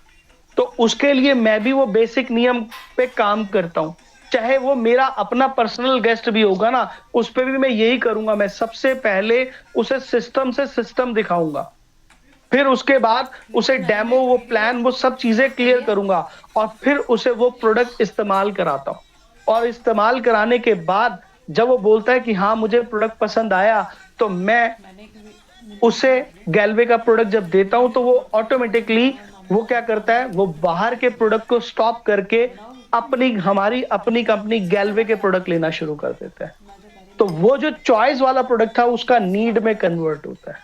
तो उसके लिए मैं भी वो बेसिक नियम पे काम करता हूं। चाहे वो मेरा अपना पर्सनल गेस्ट भी होगा ना, उस पे भी मैं यही करूंगा। मैं सबसे पहले उसे सिस्टम से सिस्टम दिखाऊंगा, फिर उसके बाद उसे डेमो, वो प्लान, वो सब चीजें क्लियर करूंगा, और फिर उसे वो प्रोडक्ट इस्तेमाल कराता हूं। और इस्तेमाल कराने के बाद जब वो बोलता है कि हाँ मुझे प्रोडक्ट पसंद आया, तो मैं उसे गैल्वे का प्रोडक्ट जब देता हूं तो वो ऑटोमेटिकली वो क्या करता है, वो बाहर के प्रोडक्ट को स्टॉप करके हमारी अपनी कंपनी गैल्वे के प्रोडक्ट लेना शुरू कर देता है। तो वो जो चॉइस वाला प्रोडक्ट था उसका नीड में कन्वर्ट होता है।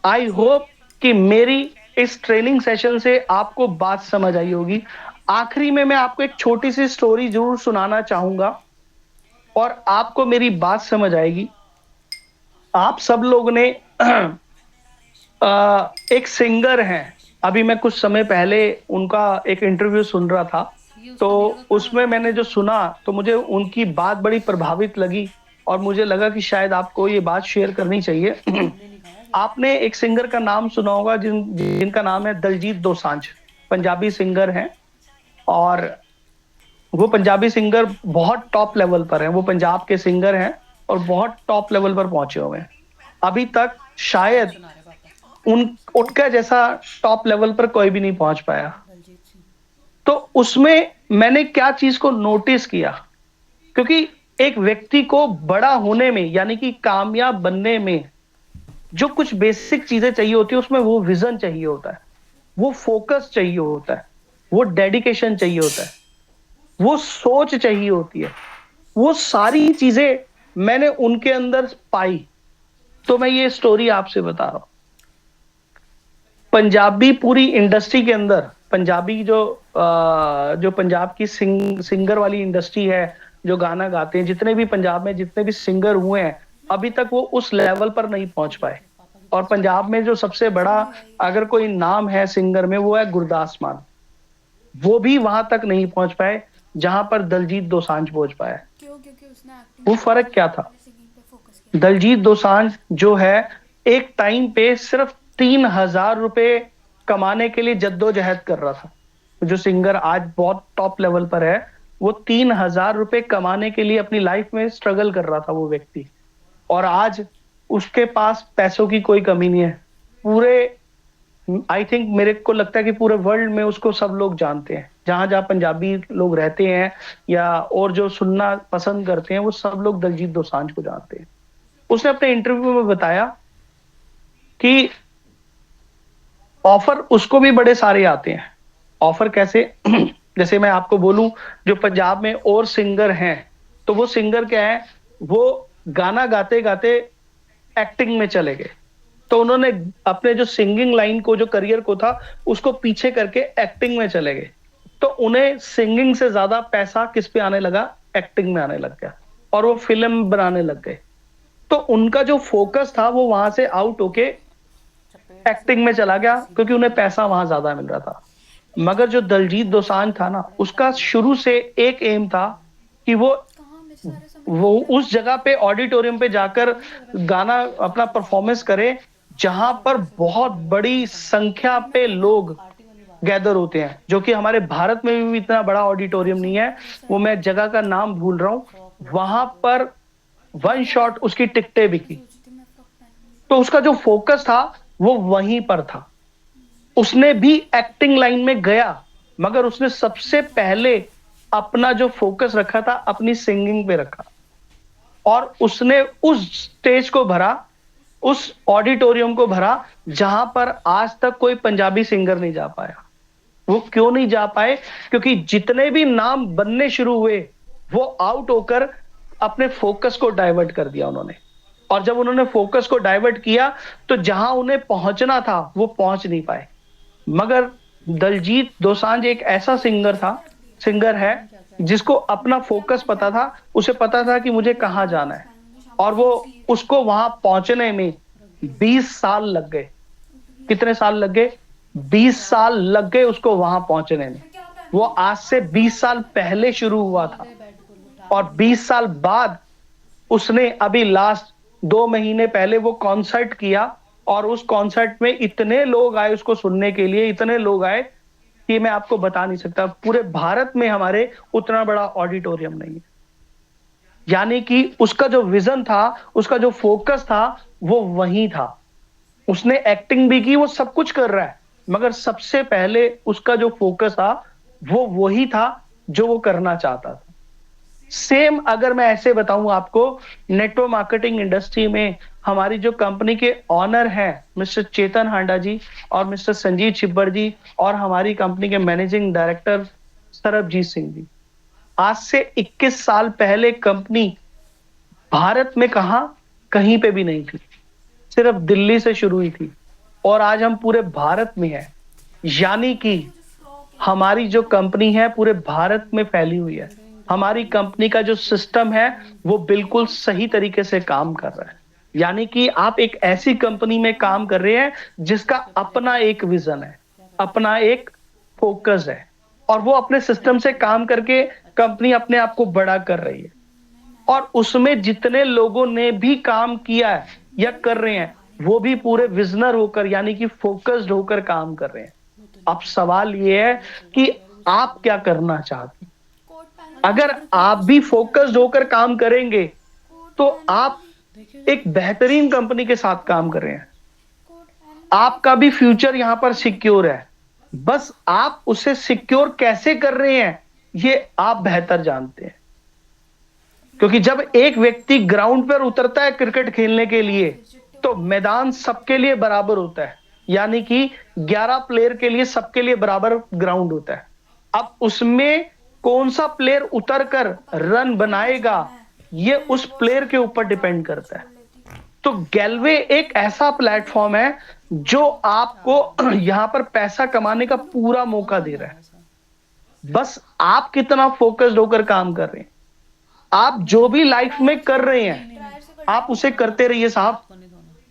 आई होप कि मेरी इस ट्रेनिंग सेशन से आपको बात समझ आई होगी। आखिरी में मैं आपको एक छोटी सी स्टोरी जरूर सुनाना चाहूंगा और आपको मेरी बात समझ आएगी। आप सब लोग ने एक सिंगर हैं, अभी मैं कुछ समय पहले उनका एक इंटरव्यू सुन रहा था, तो उसमें मैंने जो सुना तो मुझे उनकी बात बड़ी प्रभावित लगी, और मुझे लगा कि शायद आपको ये बात शेयर करनी चाहिए। आपने एक सिंगर का नाम सुना होगा जिनका नाम है दलजीत दोसांझ, पंजाबी सिंगर हैं, और वो पंजाबी सिंगर बहुत टॉप लेवल पर हैं। वो पंजाब के सिंगर हैं और बहुत टॉप लेवल पर पहुंचे हुए हैं। अभी तक शायद उनका जैसा टॉप लेवल पर कोई भी नहीं पहुंच पाया। तो उसमें मैंने क्या चीज को नोटिस किया, क्योंकि एक व्यक्ति को बड़ा होने में, यानी कि कामयाब बनने में जो कुछ बेसिक चीजें चाहिए होती है, उसमें वो विजन चाहिए होता है, वो फोकस चाहिए होता है, वो डेडिकेशन चाहिए होता है, वो सोच चाहिए होती है। वो सारी चीजें मैंने उनके अंदर पाई, तो मैं ये स्टोरी आपसे बता रहा हूं। पंजाबी पूरी इंडस्ट्री के अंदर, पंजाबी जो पंजाब की सिंगर वाली इंडस्ट्री है, जो गाना गाते हैं, जितने भी पंजाब में जितने भी सिंगर हुए हैं, अभी तक वो उस लेवल पर नहीं पहुंच पाए। और पंजाब में जो सबसे बड़ा अगर कोई नाम है सिंगर में, वो है गुरदास मान। वो भी वहां तक नहीं पहुंच पाए जहां पर दलजीत दोसांझ पहुंच पाया।
क्यों? क्योंकि उसने एक्टिंग
वो
छोड़ दी
फर्क क्या
और
था?
सिंगिंग पे फोकस किया।
दलजीत दोसांझ जो है, एक टाइम पे सिर्फ 3,000 रुपए कमाने के लिए जद्दोजहद कर रहा था। जो सिंगर आज बहुत टॉप लेवल पर है, वो 3,000 रुपए कमाने के लिए अपनी लाइफ में स्ट्रगल कर रहा था वो व्यक्ति। और आज उसके पास पैसों की कोई कमी नहीं है। पूरे, आई थिंक, मेरे को लगता है कि पूरे वर्ल्ड में उसको सब लोग जानते हैं। जहां जहां पंजाबी लोग रहते हैं या और जो सुनना पसंद करते हैं, वो सब लोग दलजीत दोसांझ को जानते हैं। उसने अपने इंटरव्यू में बताया कि ऑफर उसको भी बड़े सारे आते हैं। ऑफर कैसे? जैसे मैं आपको बोलूं, जो पंजाब में और सिंगर हैं, तो वो सिंगर क्या है, वो गाना गाते गाते एक्टिंग में चले गए। तो उन्होंने अपने जो सिंगिंग लाइन को, जो करियर को था, उसको पीछे करके एक्टिंग में चले गए। तो उन्हें सिंगिंग से ज्यादा पैसा किस पे आने लगा? एक्टिंग में आने लग गया। और वो फिल्म बनाने लग गए। तो उनका जो फोकस था वो वहां से आउट होके एक्टिंग में चला गया, क्योंकि उन्हें पैसा वहां ज्यादा मिल रहा था। मगर जो दलजीत दोसांझ था ना, उसका शुरू से एक एम था कि
कहाँ मेरे सारे समय
वो
कहाँ
उस जगह पे ऑडिटोरियम पे जाकर गाना अपना परफॉर्मेंस करे, जहां पर बहुत बड़ी संख्या पे लोग गैदर होते हैं। जो कि हमारे भारत में भी इतना बड़ा ऑडिटोरियम नहीं है। वो मैं जगह का नाम भूल रहा हूं। वहां पर वन शॉट उसकी टिकटें बिकी।
सोची थी मैं फ्रॉक पहनूंगी।
तो उसका जो फोकस था वो वहीं पर था। उसने भी एक्टिंग लाइन में गया, मगर उसने सबसे पहले अपना जो फोकस रखा था अपनी सिंगिंग पे रखा। और उसने उस स्टेज को भरा, उस ऑडिटोरियम को भरा, जहां पर आज तक कोई पंजाबी सिंगर नहीं जा पाया। वो क्यों नहीं जा पाए? क्योंकि जितने भी नाम बनने शुरू हुए, वो आउट होकर अपने फोकस को डाइवर्ट कर दिया उन्होंने। और जब उन्होंने फोकस को डाइवर्ट किया, तो जहां उन्हें पहुंचना था वो पहुंच नहीं पाए। मगर दलजीत दोसांझ एक ऐसा सिंगर है जिसको अपना फोकस पता था। उसे पता था कि मुझे कहां जाना है। और वो, उसको वहां पहुंचने में 20 साल लग गए। कितने साल लग गए? 20 साल लग गए उसको वहां पहुंचने में। वो आज से 20 साल पहले शुरू हुआ था। और 20 साल बाद उसने अभी लास्ट 2 महीने पहले वो कॉन्सर्ट किया। और उस कॉन्सर्ट में इतने लोग आए उसको सुनने के लिए, इतने लोग आए कि मैं आपको बता नहीं सकता। पूरे भारत में हमारे उतना बड़ा ऑडिटोरियम नहीं है। यानी कि उसका जो विजन था, उसका जो फोकस था, वो वही था। उसने एक्टिंग भी की, वो सब कुछ कर रहा है, मगर सबसे पहले उसका जो फोकस था वो वही था जो वो करना चाहता था। सेम अगर मैं ऐसे बताऊं आपको, नेटवर्क मार्केटिंग इंडस्ट्री में हमारी जो कंपनी के ऑनर हैं, मिस्टर चेतन हांडा जी और मिस्टर संजीव छिब्बर जी, और हमारी कंपनी के मैनेजिंग डायरेक्टर सरबजीत सिंह जी, आज से 21 साल पहले कंपनी भारत में कहा, कहीं पे भी नहीं थी। सिर्फ दिल्ली से शुरू हुई थी। और आज हम पूरे भारत में हैं। यानी कि हमारी जो कंपनी है पूरे भारत में फैली हुई है। हमारी कंपनी का जो सिस्टम है वो बिल्कुल सही तरीके से काम कर रहा है। यानी कि आप एक ऐसी कंपनी में काम कर रहे हैं जिसका अपना एक विजन है, अपना एक फोकस है। और वो अपने सिस्टम से काम करके कंपनी अपने आप को बड़ा कर रही है। और उसमें जितने लोगों ने भी काम किया है या कर रहे हैं, वो भी पूरे विजनर होकर, यानी कि फोकस्ड होकर काम कर रहे हैं। अब सवाल ये है कि आप क्या करना चाहते हैं।
कोट पहनो
अगर
ना।
आप भी फोकस्ड होकर काम करेंगे,
कोट
तो
पहनो
आप एक बेहतरीन कंपनी के साथ काम कर रहे हैं।
कोट पहनो।
आपका भी फ्यूचर यहां पर सिक्योर है। बस आप उसे सिक्योर कैसे कर रहे हैं, ये आप बेहतर जानते हैं। क्योंकि जब एक व्यक्ति ग्राउंड पर उतरता है क्रिकेट खेलने के लिए, तो मैदान सबके लिए बराबर होता है। यानी कि 11 प्लेयर के लिए सबके लिए बराबर ग्राउंड होता है। अब उसमें कौन सा प्लेयर उतरकर रन बनाएगा, ये उस प्लेयर के ऊपर डिपेंड करता है। तो गैलवे एक ऐसा प्लेटफॉर्म है जो आपको यहां पर पैसा कमाने का पूरा मौका दे रहा है। बस आप कितना फोकस्ड होकर काम कर रहे हैं। आप जो भी लाइफ में कर रहे हैं, आप उसे करते रहिए साहब।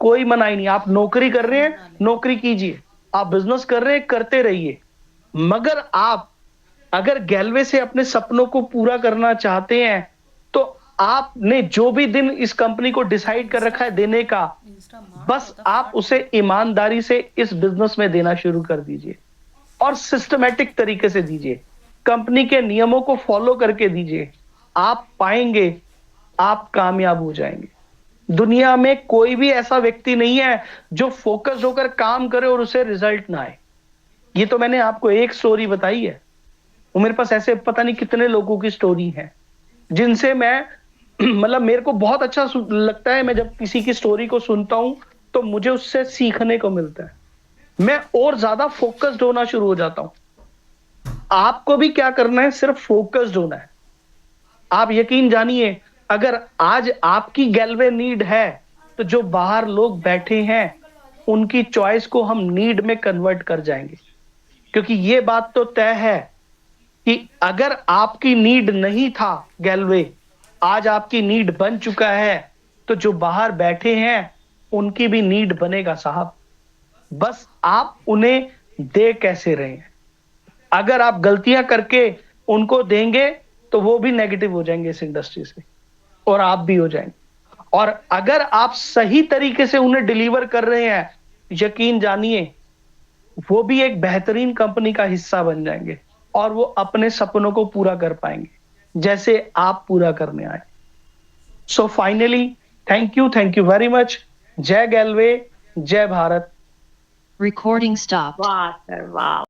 कोई मनाही नहीं। आप नौकरी कर रहे हैं, नौकरी कीजिए। आप बिजनेस कर रहे हैं, करते रहिए। मगर आप अगर गैलवे से अपने सपनों को पूरा करना चाहते हैं, तो आपने जो भी दिन इस कंपनी को डिसाइड कर रखा है देने का, बस आप उसे ईमानदारी से इस बिजनेस में देना शुरू कर दीजिए और सिस्टमैटिक तरीके से दीजिए। कंपनी के नियमों को फॉलो करके दीजिए। आप पाएंगे, आप कामयाब हो जाएंगे। दुनिया में कोई भी ऐसा व्यक्ति नहीं है जो फोकस होकर काम करे और उसे रिजल्ट ना आए। ये तो मैंने आपको एक स्टोरी बताई है, वो मेरे पास ऐसे पता नहीं कितने लोगों की स्टोरी है जिनसे मैं मतलब मेरे को बहुत अच्छा लगता है। मैं जब किसी की स्टोरी को सुनता हूं तो मुझे उससे सीखने को मिलता है, मैं और ज्यादा फोकस्ड होना शुरू हो जाता हूं। आपको भी क्या करना है, सिर्फ फोकस्ड होना है। आप यकीन जानिए, अगर आज आपकी गैलवे नीड है, तो जो बाहर लोग बैठे हैं उनकी चॉइस को हम नीड में कन्वर्ट कर जाएंगे। क्योंकि ये बात तो तय है कि अगर आपकी नीड नहीं था गैलवे, आज आपकी नीड बन चुका है, तो जो बाहर बैठे हैं उनकी भी नीड बनेगा साहब। बस आप उन्हें दे कैसे रहे हैं। अगर आप गलतियां करके उनको देंगे तो वो भी नेगेटिव हो जाएंगे इस इंडस्ट्री से, और आप भी हो जाएंगे। और अगर आप सही तरीके से उन्हें डिलीवर कर रहे हैं, यकीन जानिए वो भी एक बेहतरीन कंपनी का हिस्सा बन जाएंगे और वो अपने सपनों को पूरा कर पाएंगे जैसे आप पूरा करने आए। So finally, thank you very much. जय गैलवे, जय भारत।
Recording stopped.
वाह सर वाह।